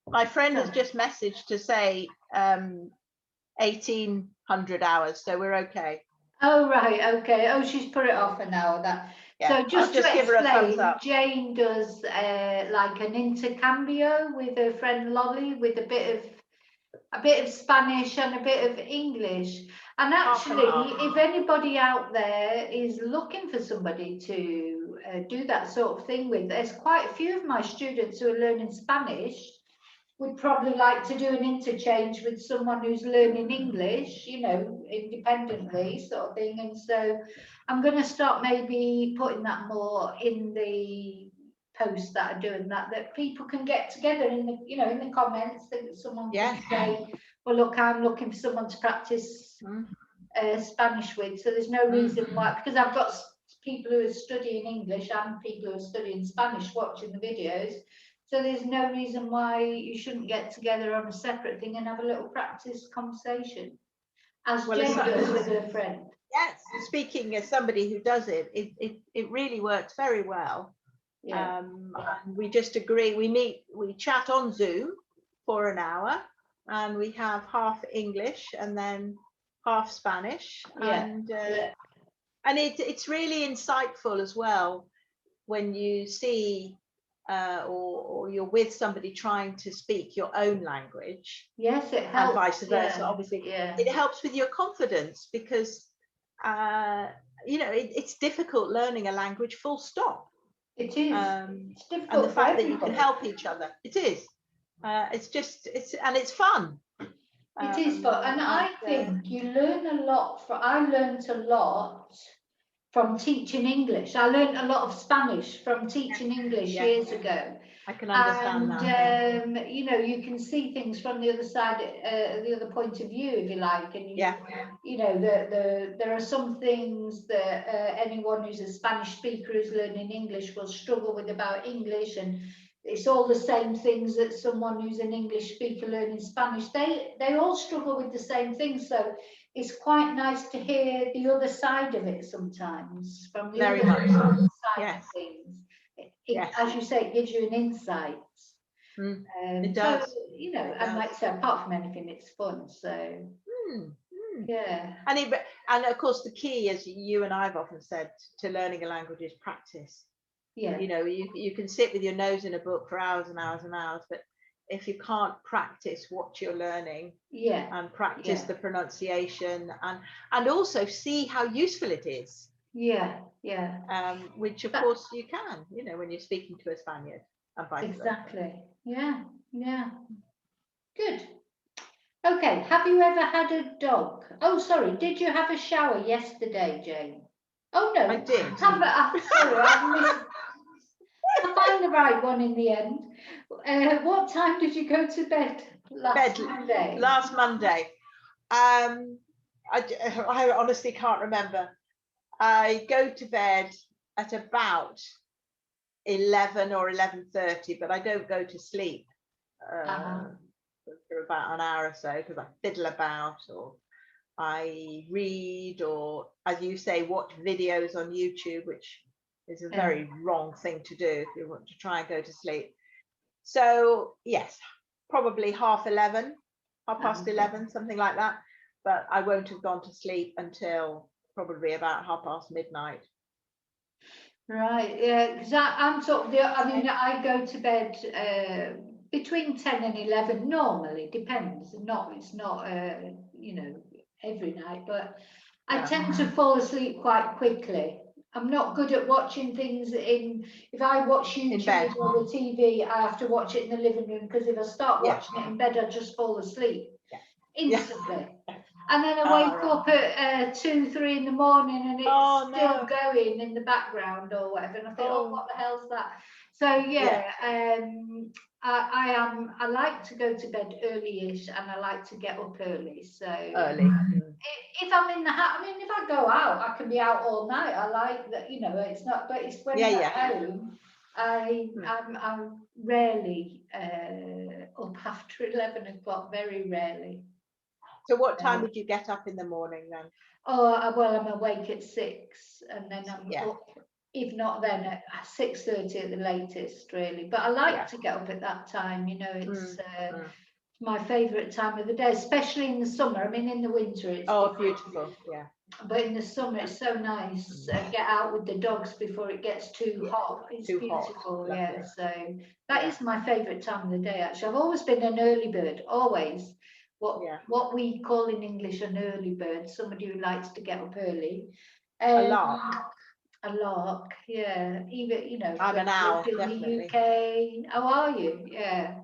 My friend has just messaged to say 1800 hours, so we're okay. Oh, right, okay. Oh, she's put it off an hour. So just to give her a thumbs up. Jane does like an intercambio with her friend Lolly, with a bit of Spanish and a bit of English. And actually, if anybody out there is looking for somebody to do that sort of thing with, there's quite a few of my students who are learning Spanish would probably like to do an interchange with someone who's learning English, you know, independently sort of thing. And so I'm going to start maybe putting that more in the posts that are doing that people can get together in the, you know, in the comments, that someone can say, well, look, I'm looking for someone to practice Spanish with. So there's no reason why, because I've got people who are studying English and people who are studying Spanish watching the videos. So there's no reason why you shouldn't get together on a separate thing and have a little practice conversation, as Jane does with her friend. Yes, speaking as somebody who does it, it really works very well. Yeah. And we just agree, we chat on Zoom for an hour, and we have half English and then half Spanish. And it's really insightful as well when you see or you're with somebody trying to speak your own language. Yes, it helps. And vice versa, obviously. It helps with your confidence, because you know, it's difficult learning a language, full stop. It is. It's difficult. And the fact that you can help each other, it is. It's fun. It is fun, and I think you learn a lot. I learned a lot from teaching English. I learned a lot of Spanish from teaching English years ago. I can understand that. And you know, you can see things from the other side, the other point of view, if you like. And you know, there are some things that anyone who's a Spanish speaker who's learning English will struggle with about English, and it's all the same things that someone who's an English speaker learning Spanish, they all struggle with the same things. So it's quite nice to hear the other side of it sometimes, from the other side of things. As you say, it gives you an insight. It does. So, you know, and like I say, apart from anything, it's fun. So yeah. And of course, the key, as you and I've often said, to learning a language is practice. Yeah. You know, you can sit with your nose in a book for hours and hours and hours, but if you can't practice what you're learning, and practice the pronunciation, and also see how useful it is. Which of course you can, you know, when you're speaking to a Spaniard and vice versa. Yeah. Good. Okay, have you ever had a dog? Oh, sorry, did you have a shower yesterday, Jane? Oh no, I did. Sorry, I find the right one in the end. What time did you go to bed last Monday? Last Monday. I honestly can't remember. I go to bed at about 11 or 11:30, but I don't go to sleep for about an hour or so, because I fiddle about, or I read, or, as you say, watch videos on YouTube, which is a very wrong thing to do if you want to try and go to sleep. So yes, probably half past 11, something like that. But I won't have gone to sleep until probably about midnight. Right, yeah, because I'm sort of I go to bed between 10 and 11 normally, depends. It's not you know, every night, but I tend to fall asleep quite quickly. I'm not good at watching things if I watch YouTube or the TV, I have to watch it in the living room, because if I start watching it in bed, I just fall asleep instantly. And then I wake up at 2, 3 in the morning, and it's still going in the background or whatever. And I think, what the hell's that? So I like to go to bed early-ish, and I like to get up early. So if I'm in the house, I mean, if I go out, I can be out all night. I like that, you know. It's not, but it's when I'm at home. I'm rarely up after 11 o'clock. Very rarely. So what time would you get up in the morning then? Oh well, I'm awake at 6, and then I'm up. If not, then at 6:30 at the latest, really. But I like to get up at that time. You know, it's my favourite time of the day, especially in the summer. I mean, in the winter, it's beautiful. Yeah. But in the summer, it's so nice. Get out with the dogs before it gets too hot. It's beautiful. Yeah. So that is my favourite time of the day. Actually, I've always been an early bird. Always. What we call in English an early bird. Somebody who likes to get up early. A lark. A lark, yeah. Even, you know, I'm an owl, in definitely. the UK. How are you? Yeah.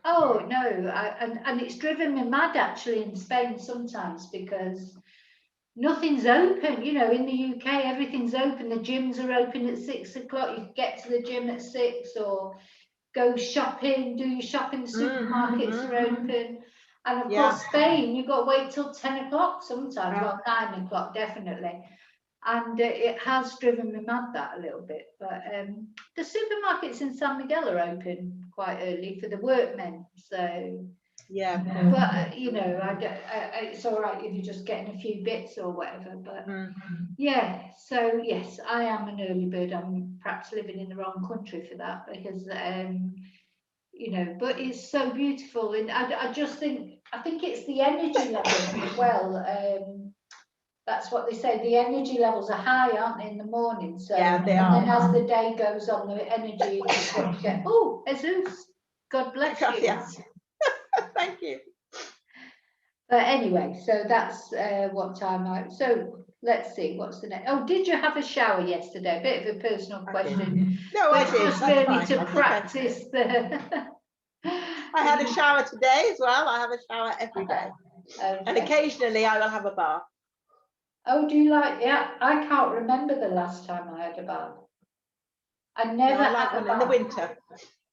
Oh no, and it's driven me mad actually in Spain sometimes, because nothing's open. You know, in the UK everything's open. The gyms are open at 6 o'clock. You can get to the gym at 6, or go shopping, do your shopping. The supermarkets are open. And of course, Spain, you've got to wait till 10 o'clock sometimes, well, 9 o'clock definitely. And it has driven me mad, that a little bit. But the supermarkets in San Miguel are open quite early for the workmen. So but you know, it's all right if you're just getting a few bits or whatever. But so yes, I am an early bird. I'm perhaps living in the wrong country for that, because you know, but it's so beautiful, and I think it's the energy level as well. That's what they say. The energy levels are high, aren't they, in the morning? So they are. And then as the day goes on, the energy is going to get. Oh, Jesus, God bless you. Yes. Thank you. But anyway, so that's what time so let's see, what's the next? Oh, did you have a shower yesterday? A bit of a personal question. No, I did. Just really to practice the. I had a shower today as well. I have a shower every day. Okay. And occasionally I will have a bath. Oh, do you like? Yeah, I can't remember the last time I had a bath. I never had a bath. In the winter.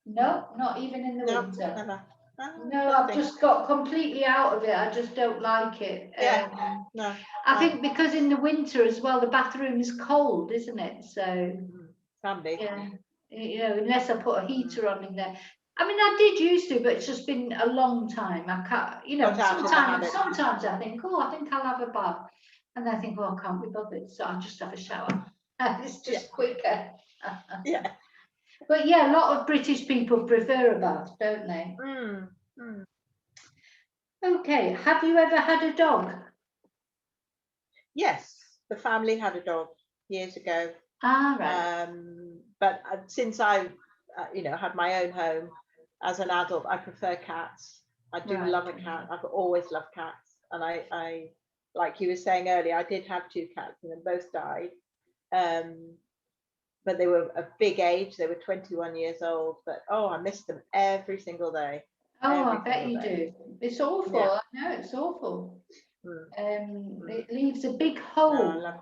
No, not even in the winter. Never. No, I've just got completely out of it. I just don't like it. No. I think because in the winter as well, the bathroom is cold, isn't it? So can be. Yeah, you know, unless I put a heater on in there. I mean, I did used to, but it's just been a long time. I can't, you know. Sometimes I think, I think I'll have a bath, and I think, I can't be bothered, so I'll just have a shower. It's just quicker. But yeah, a lot of British people prefer a bath, don't they? Okay, have you ever had a dog? Yes, the family had a dog years ago. Right. But since I, had my own home as an adult, I prefer cats. I do love a cat. I've always loved cats, and I, like you were saying earlier, I did have 2 cats, and then both died. But they were a big age. They were 21 years old. But I miss them every single day. I bet you do. It's awful. I know, it's awful. It leaves a big hole that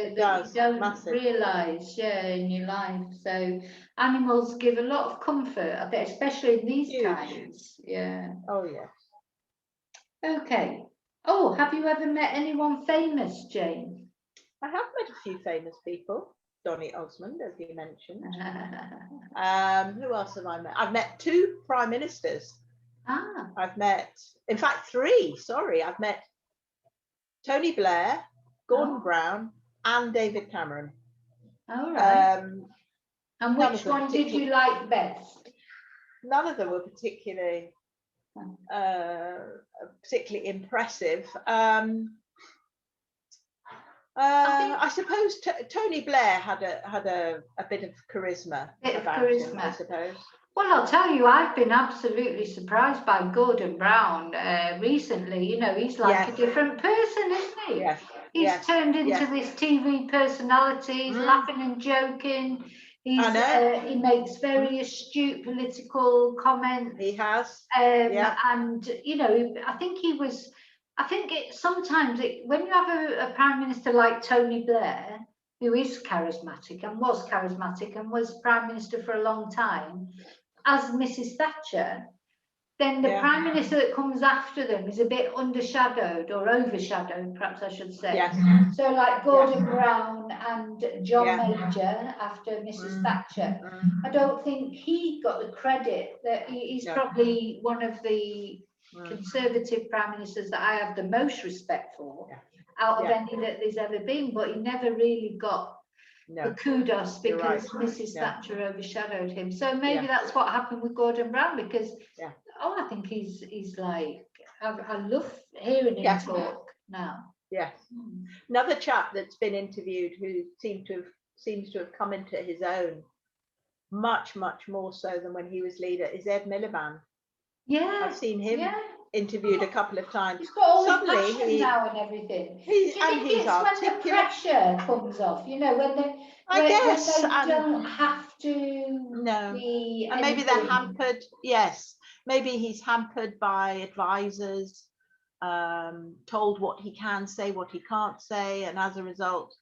you don't realise, in your life. So animals give a lot of comfort, I think, especially in these times. Yeah. Oh yes. Okay. Oh, have you ever met anyone famous, Jane? I have met a few famous people. Donny Osmond, as you mentioned. Who else have I met? I've met 2 prime ministers. I've met, in fact, 3. Sorry, I've met Tony Blair, Gordon Brown, and David Cameron. All right. And which one did you like best? None of them were particularly impressive. I suppose Tony Blair had a bit of charisma about him, I suppose. Well, I'll tell you, I've been absolutely surprised by Gordon Brown recently. You know, he's like a different person, isn't he? Yes. He's turned into this TV personality. He's laughing and joking. He makes very astute political comments. He has. And, you know, I think he was... I think when you have a Prime Minister like Tony Blair, who is charismatic and was Prime Minister for a long time, as Mrs. Thatcher, then the Prime Minister that comes after them is a bit undershadowed or overshadowed, perhaps I should say. Yes. So like Gordon Brown and John Major after Mrs. Thatcher, I don't think he got the credit that he's probably one of the Conservative Prime Ministers that I have the most respect for out of any that there's ever been, but he never really got the kudos because Mrs. Thatcher overshadowed him. So maybe that's what happened with Gordon Brown, because I think he's like, I love hearing him talk now. Yes. Another chap that's been interviewed who seems to have come into his own much more so than when he was leader is Ed Miliband. Yeah, I've seen him interviewed a couple of times. He's got all the passion now and everything. He's articulate. When the pressure comes off, when they don't have to be. And maybe they're hampered. Yes, maybe he's hampered by advisors, told what he can say, what he can't say, and as a result,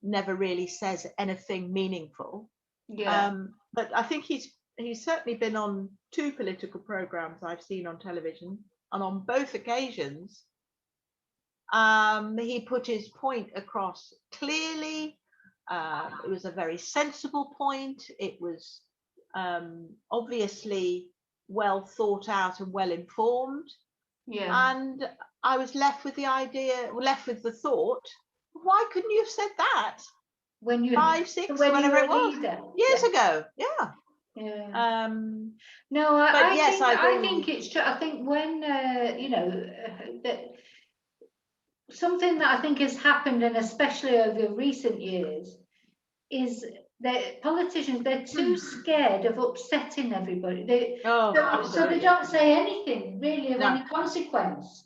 never really says anything meaningful. But I think he's certainly been on 2 political programs I've seen on television, and on both occasions he put his point across clearly. It was a very sensible point. It was obviously well thought out and well informed. And I was left with the thought, why couldn't you have said that when you 5, 6, whatever it was years ago? No, I think it's true. I think when that something that I think has happened, and especially over recent years, is that politicians, they're too scared of upsetting everybody. So they don't say anything really of any consequence.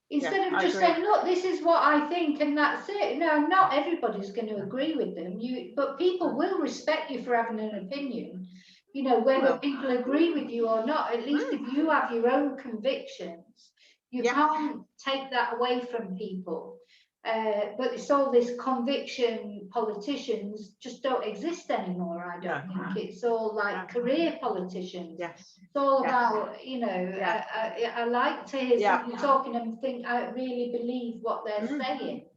Instead of just saying, look, this is what I think and that's it. No, not everybody's going to agree with them. But people will respect you for having an opinion. Whether people agree with you or not, at least if you have your own convictions, you can't take that away from people. But it's all this conviction politicians just don't exist anymore, I don't think. It's all like career politicians. It's all about, I like to hear somebody talking and think I really believe what they're saying,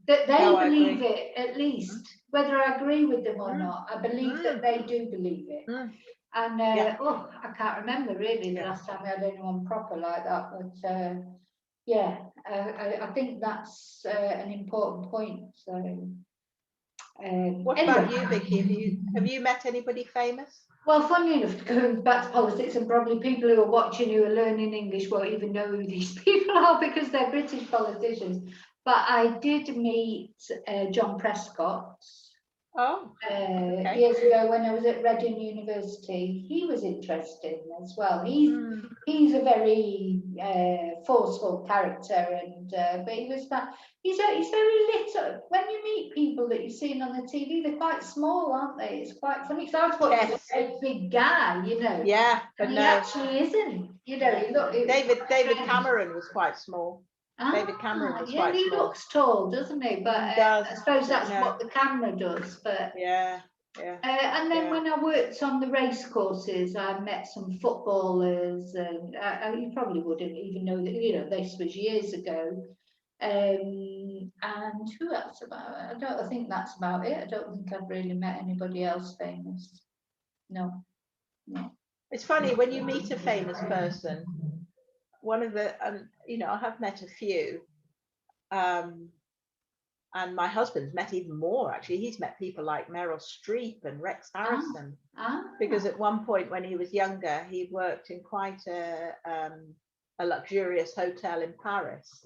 that they believe it, at least, whether I agree with them or not. I believe that they do believe it. And I can't remember really the last time I had anyone proper like that, but I think that's an important point. So, what about you, Vicki? Have you met anybody famous? Well, funny enough, going back to politics, and probably people who are watching who are learning English won't even know who these people are because they're British politicians. But I did meet John Prescott. Years ago when I was at Reading University. He was interesting as well. He's a very forceful character, and but he was that. He's very little. When you meet people that you've seen on the TV, they're quite small, aren't they? It's quite funny because I thought he was a big guy, Yeah, but he actually isn't. David Cameron was quite small. David Cameron was quite he small. looks tall, doesn't he? But I suppose that's what the camera does. But and then when I worked on the race courses, I met some footballers, and you probably wouldn't even know that. This was years ago. And who else about it? I think that's about it. I don't think I've really met anybody else famous. No. It's funny when you meet a famous person. One of the, I have met a few, and my husband's met even more. Actually, he's met people like Meryl Streep and Rex Harrison, because at one point when he was younger, he worked in quite a luxurious hotel in Paris.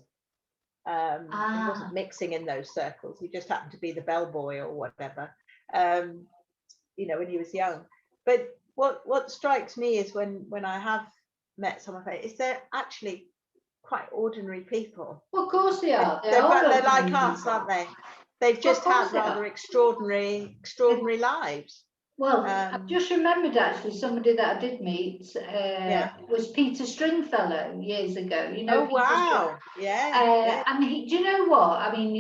He wasn't mixing in those circles. He just happened to be the bellboy or whatever, when he was young. But what strikes me is when I have met someone, is they're actually quite ordinary people. Well, of course they are. They're like us, aren't they? They've just had rather extraordinary lives. Well, I've just remembered actually somebody that I did meet was Peter Stringfellow years ago. You know, Peter wow, yeah. And do you know what? I mean,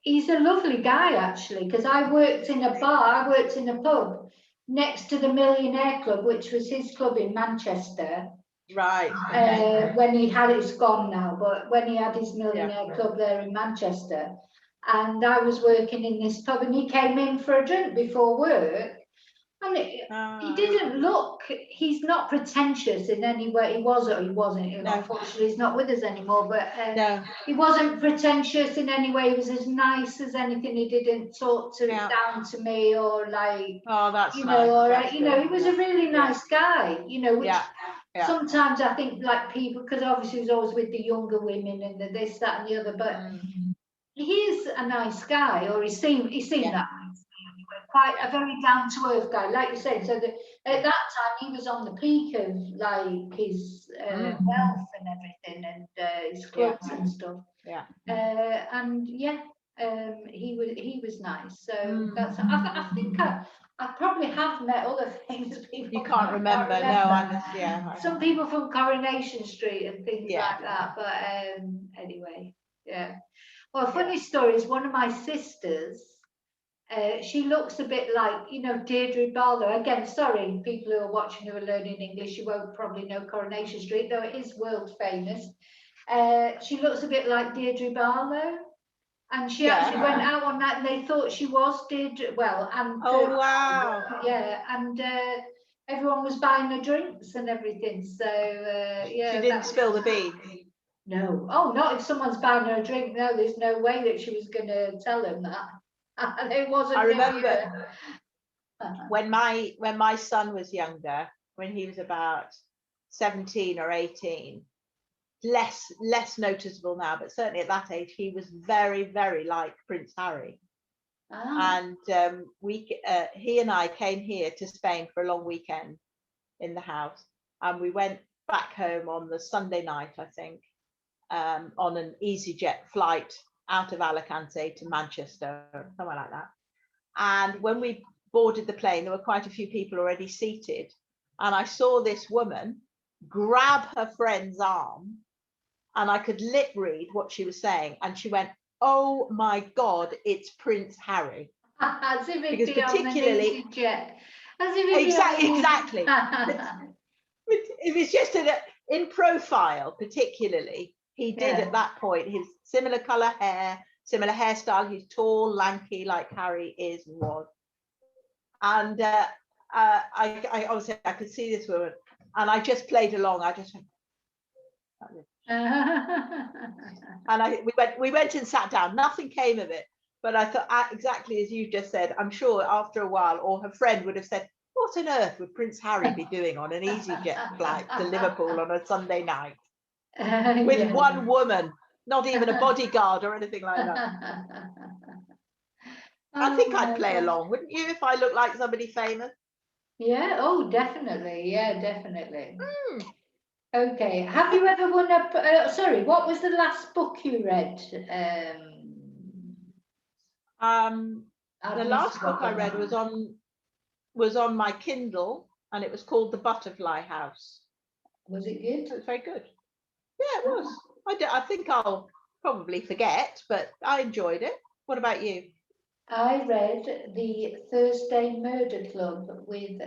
he's a lovely guy actually, because I worked in a pub next to the Millionaire Club, which was his club in Manchester. Right. Okay. When he had, it's gone now, but when he had his Millionaire Club there in Manchester, and I was working in this pub, and he came in for a drink before work, and he didn't look, he's not pretentious in any way. He wasn't, no. Unfortunately he's not with us anymore, but no. He wasn't pretentious in any way. He was as nice as anything. He didn't talk down to me, or like, that's you nice. know, or that's you know, he was a really nice guy, you know, which sometimes I think, like, people, because obviously he was always with the younger women and the this, that and the other, but he's a nice guy, or he seemed that quite a very down-to-earth guy, like you said. So that at that time he was on the peak of like his wealth and everything, and his clubs and stuff. And he was nice. So that's. I think I probably have met other famous people. You can't remember? No, some people from Coronation Street and things like that. But anyway, Well, a funny story is one of my sisters. She looks a bit like, you know, Deirdre Barlow. Again, sorry, people who are watching who are learning English, you won't probably know Coronation Street, though it is world famous. She looks a bit like Deirdre Barlow, and she actually went out one night and they thought she was Deirdre. Well, and wow, and everyone was buying her drinks and everything. So she didn't spill the beans. No, not if someone's buying her a drink. No, there's no way that she was going to tell him that. It wasn't. I remember when my son was younger, when he was about 17 or 18, less noticeable now, but certainly at that age, he was very, very like Prince Harry. And he and I came here to Spain for a long weekend in the house, and we went back home on the Sunday night, I think, on an EasyJet flight out of Alicante to Manchester, somewhere like that. And when we boarded the plane, there were quite a few people already seated, and I saw this woman grab her friend's arm, and I could lip read what she was saying, and she went, "Oh my God, it's Prince Harry." As if because particularly exactly. It was just in profile, particularly. He did at that point, his similar colour hair, similar hairstyle. He's tall, lanky, like Harry was. And I obviously I could see this woman, and I just played along. I just went, and we went and sat down. Nothing came of it, but I thought exactly as you just said. I'm sure after a while, or her friend would have said, "What on earth would Prince Harry be doing on an EasyJet flight to Liverpool on a Sunday night with one woman, not even a bodyguard or anything like that?" I think I'd play along, wouldn't you, if I looked like somebody famous? Yeah, definitely. Yeah, definitely. Okay, have you ever won a sorry, what was the last book you read? The last book I read was on my Kindle, and it was called The Butterfly House. Was it good? It was very good. Yeah, it was. I think I'll probably forget, but I enjoyed it. What about you? I read The Thursday Murder Club with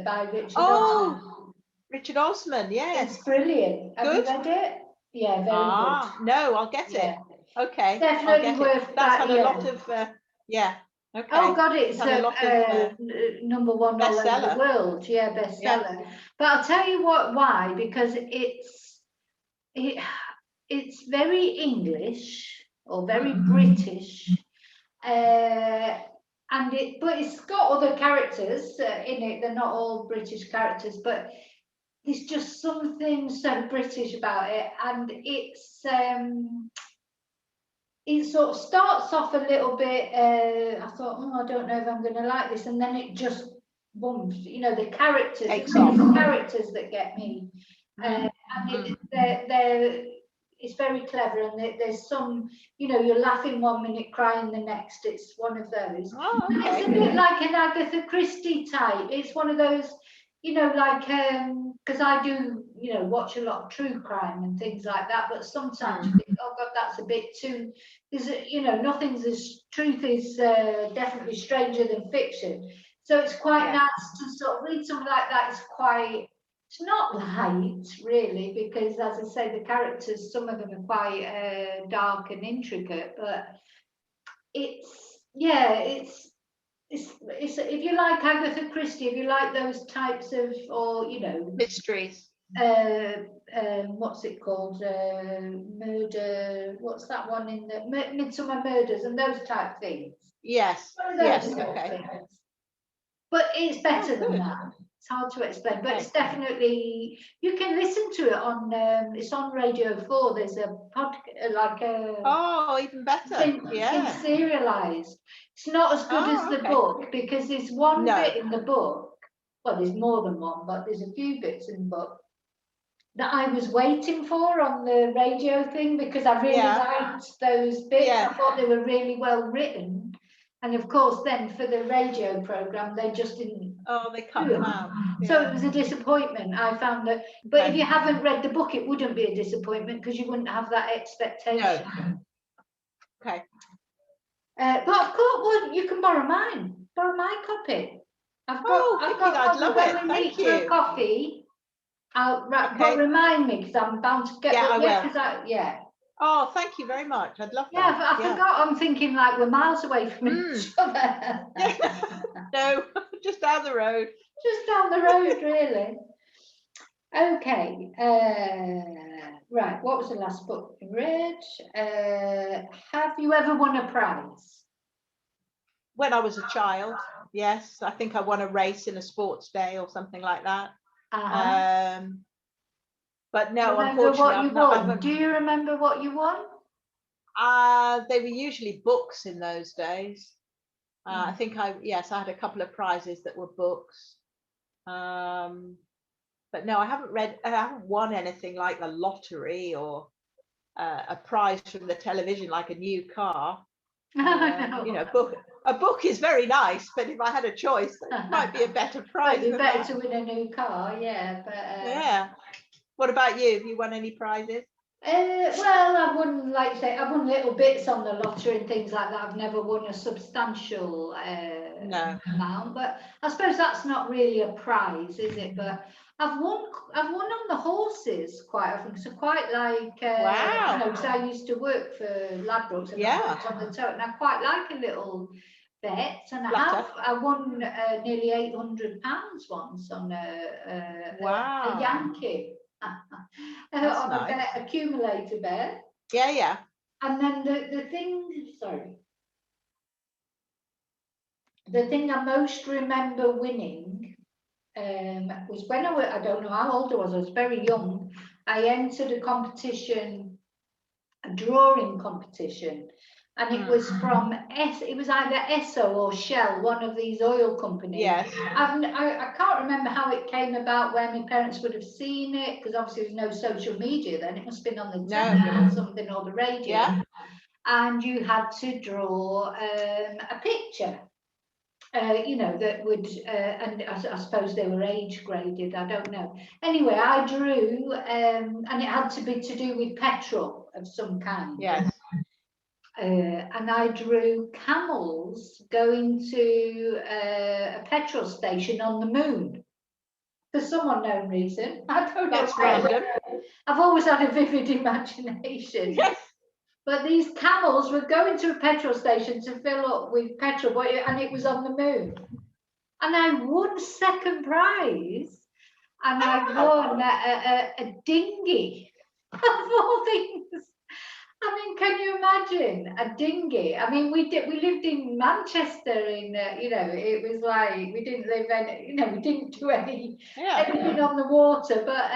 by Richard Osman. Richard Osman, yes. It's brilliant. Have you read it? Yeah, very good. No, I'll get it. Okay. Definitely worth That's had a lot of okay. Oh God, it's number one all over the world. Yeah, bestseller. Yeah. But I'll tell you why, because it's very English or very British, but it's got other characters in it. They're not all British characters, but there's just something so British about it, and it sort of starts off a little bit. I thought, I don't know if I'm going to like this, and then it just bumps. You know, the characters. It's the characters that get me, and they're it's very clever, and there's some, you know, you're laughing one minute, crying the next. It's one of those. Oh, And okay. it's a bit like an Agatha Christie type. It's one of those, you know, like because I do, you know, watch a lot of true crime and things like that. But sometimes you think, oh God, that's a bit too. Is it, you know, nothing's as truth is definitely stranger than fiction. So it's quite nice to sort of read something like that. It's quite. It's not light, really, because as I say, the characters, some of them are quite dark and intricate, but it's if you like Agatha Christie, if you like those types of, or you know, Mysteries. What's it called? Murder. What's that one in the Midsummer Murders and those type things? Yes. Yes. Okay. But it's better than that. It's hard to explain, but it's definitely, you can listen to it on. It's on Radio 4. There's a podcast, like a. Oh, even better. It's serialized. It's not as good as the book, because there's one bit in the book. Well, there's more than one, but there's a few bits in the book that I was waiting for on the radio thing, because I really liked those bits. I thought they were really well written. And of course, then for the radio program, they just didn't. Oh, they cut them out. So it was a disappointment. I found that. But if you haven't read the book, it wouldn't be a disappointment, because you wouldn't have that expectation. No. Okay. But of course, well, you can borrow mine. Borrow my copy. I've got. I'd love it. Thank you. For a coffee. But remind me, because I'm bound to get. I will. Yeah. Oh, thank you very much. I'd love that. Yeah, but I forgot. I'm thinking like we're miles away from each other. No, just down the road. Just down the road, really. Okay. Right. What was the last book you read? Have you ever won a prize? When I was a child, yes. I think I won a race in a sports day or something like that. But no, unfortunately, do you remember what you won? They were usually books in those days. I think I had a couple of prizes that were books. But no, I haven't won anything like the lottery or a prize from the television, like a new car. No. You know, a book is very nice, but if I had a choice, that might be a better prize. It'd be better to win a new car, yeah. But What about you? Have you won any prizes? Well, I won, like I say, I won little bits on the lottery and things like that. I've never won a substantial amount, but I suppose that's not really a prize, is it? But I've won on the horses quite often. So quite like, wow. You know, because I used to work for Ladbrokes and I worked on the tote, and I quite like a little bet, and I won nearly £800 once on a Yankee. That's on nice. a bet, accumulator bet. Yeah. And then the thing I most remember winning was when I don't know how old I was very young. I entered a competition, a drawing competition, and it was from it was either Esso or Shell, one of these oil companies. Yes. I can't remember how it came about, where my parents would have seen it, because obviously there's no social media then. It must have been on the television or something, or the radio. Yeah. And you had to draw a picture. You know, that would, and I suppose they were age graded, I don't know. Anyway, I drew, and it had to be to do with petrol of some kind. Yes. And I drew camels going to a petrol station on the moon for some unknown reason. I don't know. That's random. I've always had a vivid imagination. Yes. But these camels were going to a petrol station to fill up with petrol, and it was on the moon. And I won second prize, and I won a dinghy of all things. I mean, can you imagine a dinghy? I mean, we lived in Manchester, in you know, it was like we didn't live in, you know, we didn't do anything on the water, but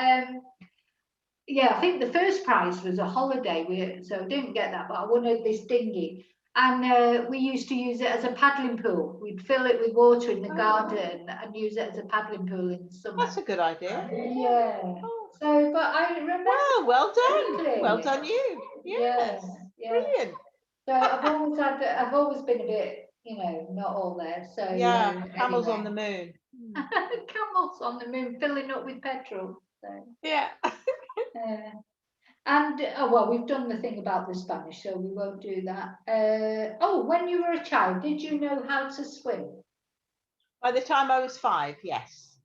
yeah, I think the first prize was a holiday, so I didn't get that, but I won this dinghy. And we used to use it as a paddling pool. We'd fill it with water in the garden and use it as a paddling pool in the summer. That's a good idea. Yeah. Oh. So, but I remember. Wow, well done. Clearly. Well done you. Yes. Yeah. Brilliant. So I've always been a bit, not all there. So Yeah, camels anyway. on the moon. Camels on the moon, filling up with petrol. So. Yeah. And well, we've done the thing about the Spanish, so we won't do that. When you were a child, did you know how to swim? By the time I was 5, yes.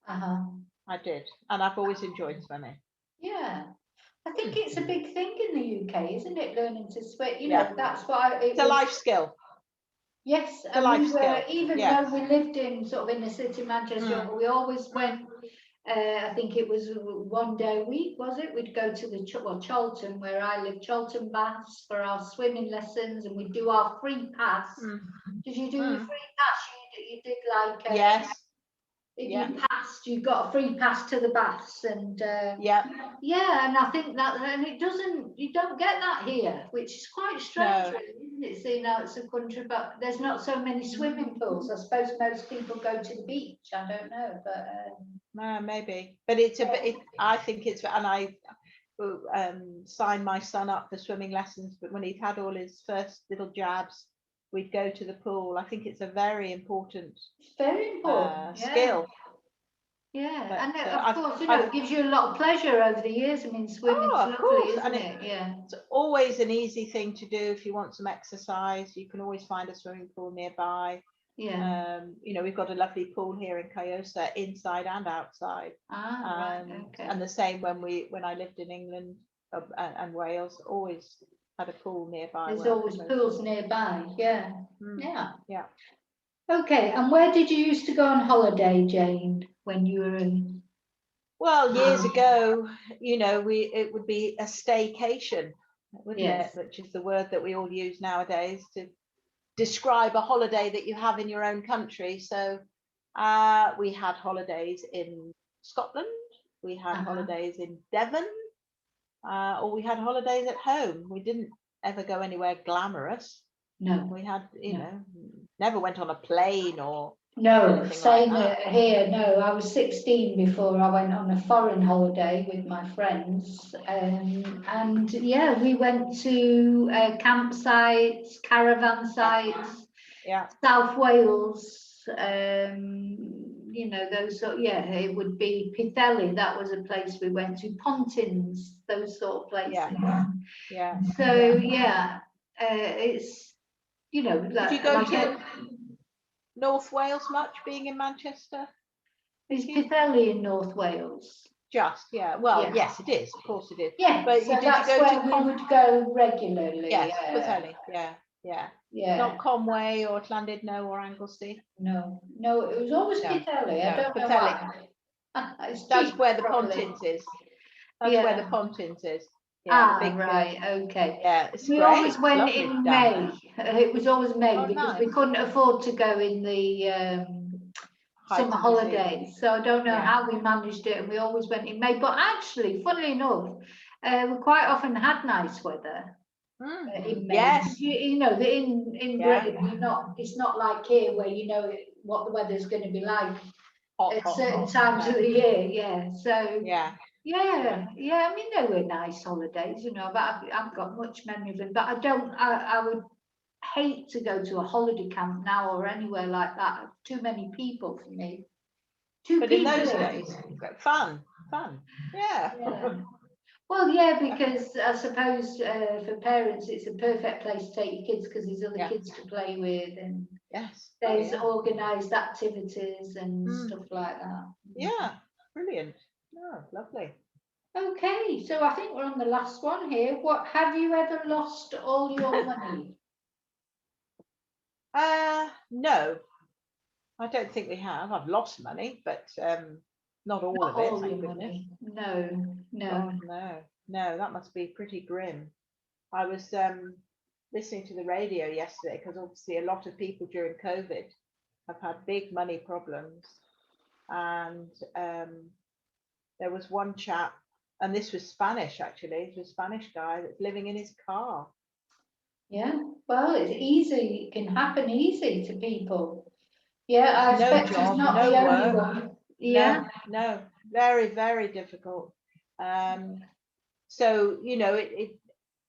I did, and I've always enjoyed swimming. Yeah, I think it's a big thing in the UK, isn't it? Learning to swim. That's why it's a life skill. Yes, it's a life skill. Even though we lived in sort of inner city Manchester, we always went. I think it was one day a week, was it? We'd go to the Charlton, where I live, Charlton Baths, for our swimming lessons, and we'd do our free pass. Did you do your free pass? You did like yes. If you passed, you got a free pass to the baths, and and I think you don't get that here, which is quite strange, really, isn't it? Seeing how it's a country, but there's not so many swimming pools. I suppose most people go to the beach. I don't know, but maybe. But it's I think it's, and I signed my son up for swimming lessons, but when he'd had all his first little jabs, we'd go to the pool. I think it's a very important skill. Yeah, but, and of course, it gives you a lot of pleasure over the years. I mean, swimming's lovely, isn't it? Yeah. It's always an easy thing to do if you want some exercise. You can always find a swimming pool nearby. Yeah. We've got a lovely pool here in Kyosa, inside and outside. Right, okay. And the same when I lived in England and Wales, always had a pool nearby. There's always pools nearby. Yeah. Yeah. Okay, and where did you used to go on holiday, Jane, when you were in? Well, years ago, it would be a staycation, wouldn't it? Which is the word that we all use nowadays to describe a holiday that you have in your own country. So we had holidays in Scotland, we had holidays in Devon, or we had holidays at home. We didn't ever go anywhere glamorous. No. We had, never went on a plane or same here. No, I was 16 before I went on a foreign holiday with my friends, and we went to campsites, caravan sites, South Wales. Those it would be Pwllheli. That was a place we went to. Pontins, those sort of places. So it's. Did you go to North Wales much, being in Manchester? Is Pwllheli in North Wales? Yes, it is. Of course it is. Yeah, but so that's where we would go regularly. Yes, Pwllheli. Yeah. Not Conway or Llandudno or Anglesey. No, it was always Pwllheli. I don't know why. That's where the Pontins is. That's where the Pontins is. Right, okay. Yeah, it's we great. always went in May. It was always May because we couldn't afford to go in the summer holidays. So I don't know how we managed it, and we always went in May. But actually, funnily enough, we quite often had nice weather in May. Yes. In Britain, it's not like here where you know what the weather's going to be like at certain times of the year. So I mean, they were nice holidays, but I've got much memory of them. But I would hate to go to a holiday camp now or anywhere like that. Too many people for me. But in those days, fun. Yeah. Well, because I suppose for parents, it's a perfect place to take your kids because there's other kids to play with, and there's organised activities and stuff like that. Yeah, brilliant. Oh, lovely. Okay, so I think we're on the last one here. What have you ever lost all your money? No, I don't think we have. I've lost money, but not all of it. Thank goodness. No. God, no. That must be pretty grim. I was listening to the radio yesterday because obviously a lot of people during COVID have had big money problems, and there was one chap, and this was Spanish actually. It was a Spanish guy that's living in his car. Yeah, well, it's easy. It can happen easy to people. Yeah, I No expect job, it's not no the only work. one. Yeah. No, very, very difficult. So, you know,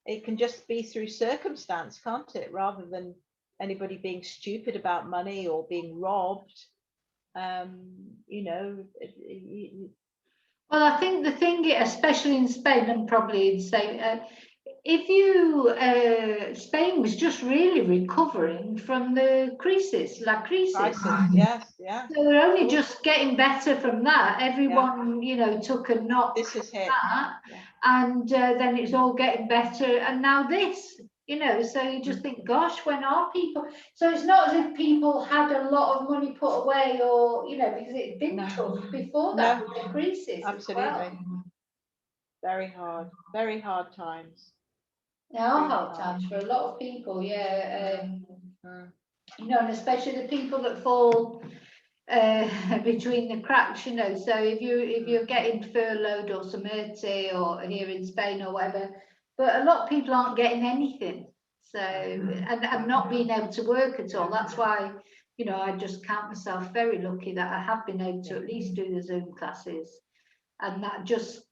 it can just be through circumstance, can't it? Rather than anybody being stupid about money or being robbed. You know, Well, I think the thing, especially in Spain and probably in Spain, if you, Spain was just really recovering from the crisis, la crisis. Yes, yeah. So we're only just getting better from that. Everyone, you know, took a knock This is it. that, and then it's all getting better. And now this, you know, so you just think, gosh, when are people? So it's not as if people had a lot of money put away, or you know, because it's been tough before that with the crisis. Absolutely. As well. Very hard times. There are hard times for a lot of people, yeah. You know, and especially the people that fall between the cracks, you know. So if you're getting furloughed or SMERTE or here in Spain or whatever, but a lot of people aren't getting anything. So and not being able to work at all. That's why, you know, I just count myself very lucky that I have been able to at least do the Zoom classes, and that just,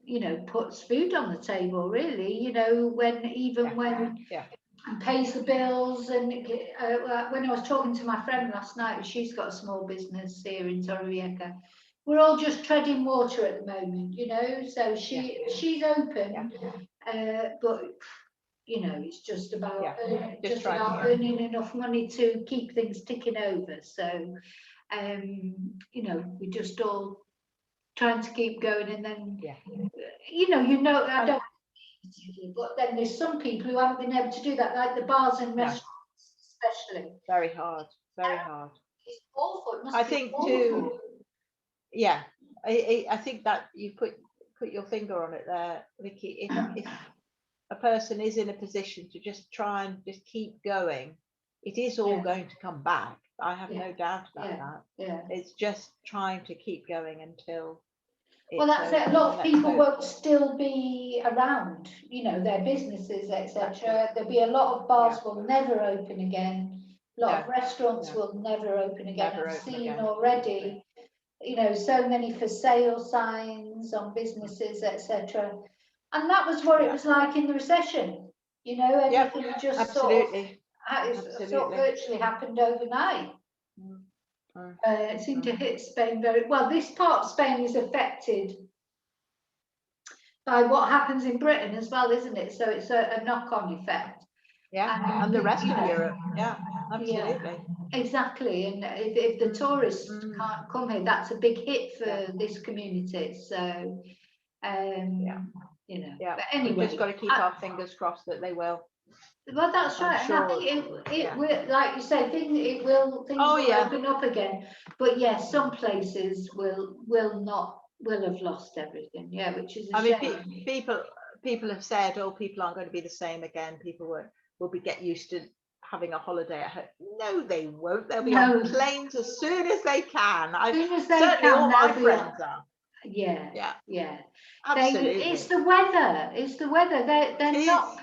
you know, puts food on the table, really, you know, when and pays the bills. And when I was talking to my friend last night, she's got a small business here in Torrevieja. We're all just treading water at the moment, you know, so she's open, but you know, it's just about earning enough money to keep things ticking over. So you know, we just all trying to keep going, and then you know, I don't, but then there's some people who haven't been able to do that, like the bars and restaurants, especially. Very hard. It's awful. It must I be think awful. too. Yeah, I think that you put your finger on it there, Vicki. If a person is in a position to just try and just keep going, it is all going to come back. I have no doubt about that. Yeah. It's just trying to keep going until. Well, that's it. A lot of people won't still be around, you know, their businesses, etc. There'll be a lot of bars will never open again. A lot of restaurants will never open again. I've seen already, you know, so many for sale signs on businesses, etc. And that was what it was like in the recession. You know, everything just sort of virtually happened overnight. It seemed to hit Spain very well. This part of Spain is affected by what happens in Britain as well, isn't it? So it's a knock-on effect. And the rest of Europe. Absolutely. Exactly. And if the tourists can't come here, that's a big hit for this community. So, you know. But anyway, we've just got to keep our fingers crossed that they will. Well, that's right. Sure. And I think it will, like you say, things will open up again. But yes, some places will have lost everything. Yeah, which is a shame. People have said, oh, people aren't going to be the same again. People will get used to having a holiday at home. No, they won't. They'll be on planes as soon as they can. Certainly all my friends are. Yeah. Absolutely. It's the weather. They're not.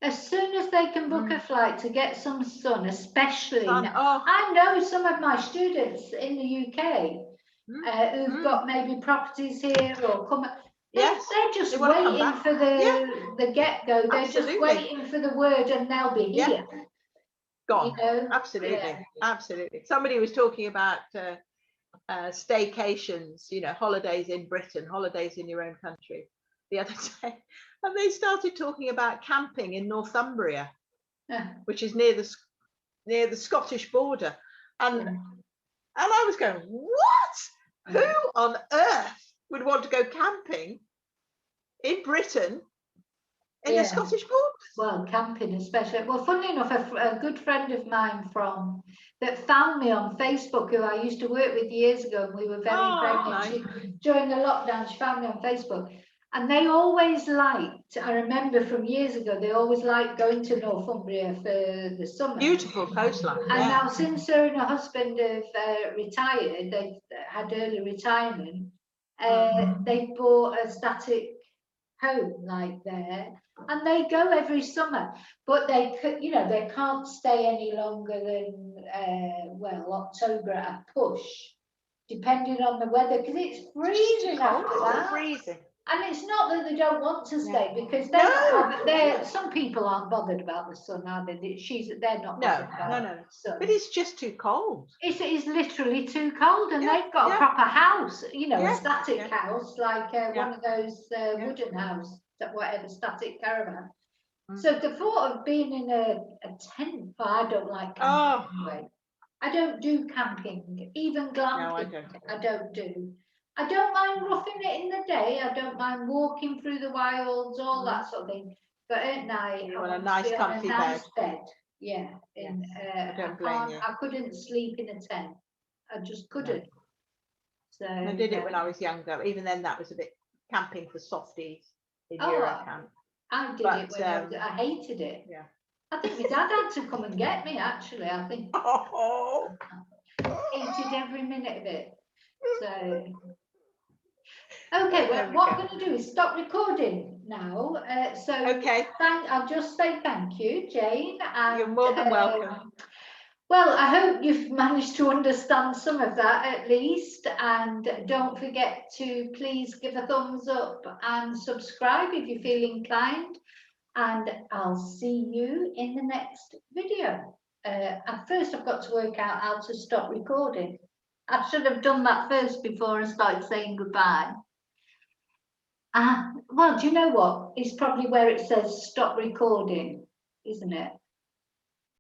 As soon as they can book a flight to get some sun, especially. I know some of my students in the UK who've got maybe properties here or come. They're just waiting for the get-go. They're just waiting for the word, and they'll be here. Gone. You know? Absolutely. Somebody was talking about staycations, you know, holidays in Britain, holidays in your own country the other day, and they started talking about camping in Northumbria, which is near the Scottish border, and I was going, what? Who on earth would want to go camping in Britain in the Scottish border? Well, camping especially. Well, funnily enough, a good friend of mine that found me on Facebook, who I used to work with years ago, and we were very friendly. During the lockdown, she found me on Facebook. And they always liked, I remember from years ago, they always liked going to Northumbria for the summer. Beautiful coastline. And now since her and her husband have retired, they've had early retirement, they bought a static home like there. and they go every summer, but they could, they can't stay any longer than October at a push, depending on the weather, because it's freezing after that. Freezing. And it's not that they don't want to stay, because some people aren't bothered about the sun, are they? They're not bothered about the sun. But it's just too cold. It is literally too cold, and they've got a proper house, a static house, like one of those wooden house, whatever, static caravan. So the thought of being in a tent, I don't like camping anyway. I don't do camping, even glamping. I don't do. I don't mind roughing it in the day. I don't mind walking through the wilds, all that sort of thing. But at night, I want a nice comfy bed. Yeah, I couldn't sleep in a tent. I just couldn't. So I did it when I was younger. Even then, that was a bit camping for softies in Eurocamp. I did it when I hated it. Yeah. I think my dad had to come and get me, actually. I think. Hated every minute of it. So. Okay, well, what I'm going to do is stop recording now. I'll just say thank you, Jane. And, you're more than welcome. Well, I hope you've managed to understand some of that at least. And don't forget to please give a thumbs up and subscribe if you feel inclined. And I'll see you in the next video. At first, I've got to work out how to stop recording. I should have done that first before I started saying goodbye. Well, do you know what? It's probably where it says stop recording, isn't it?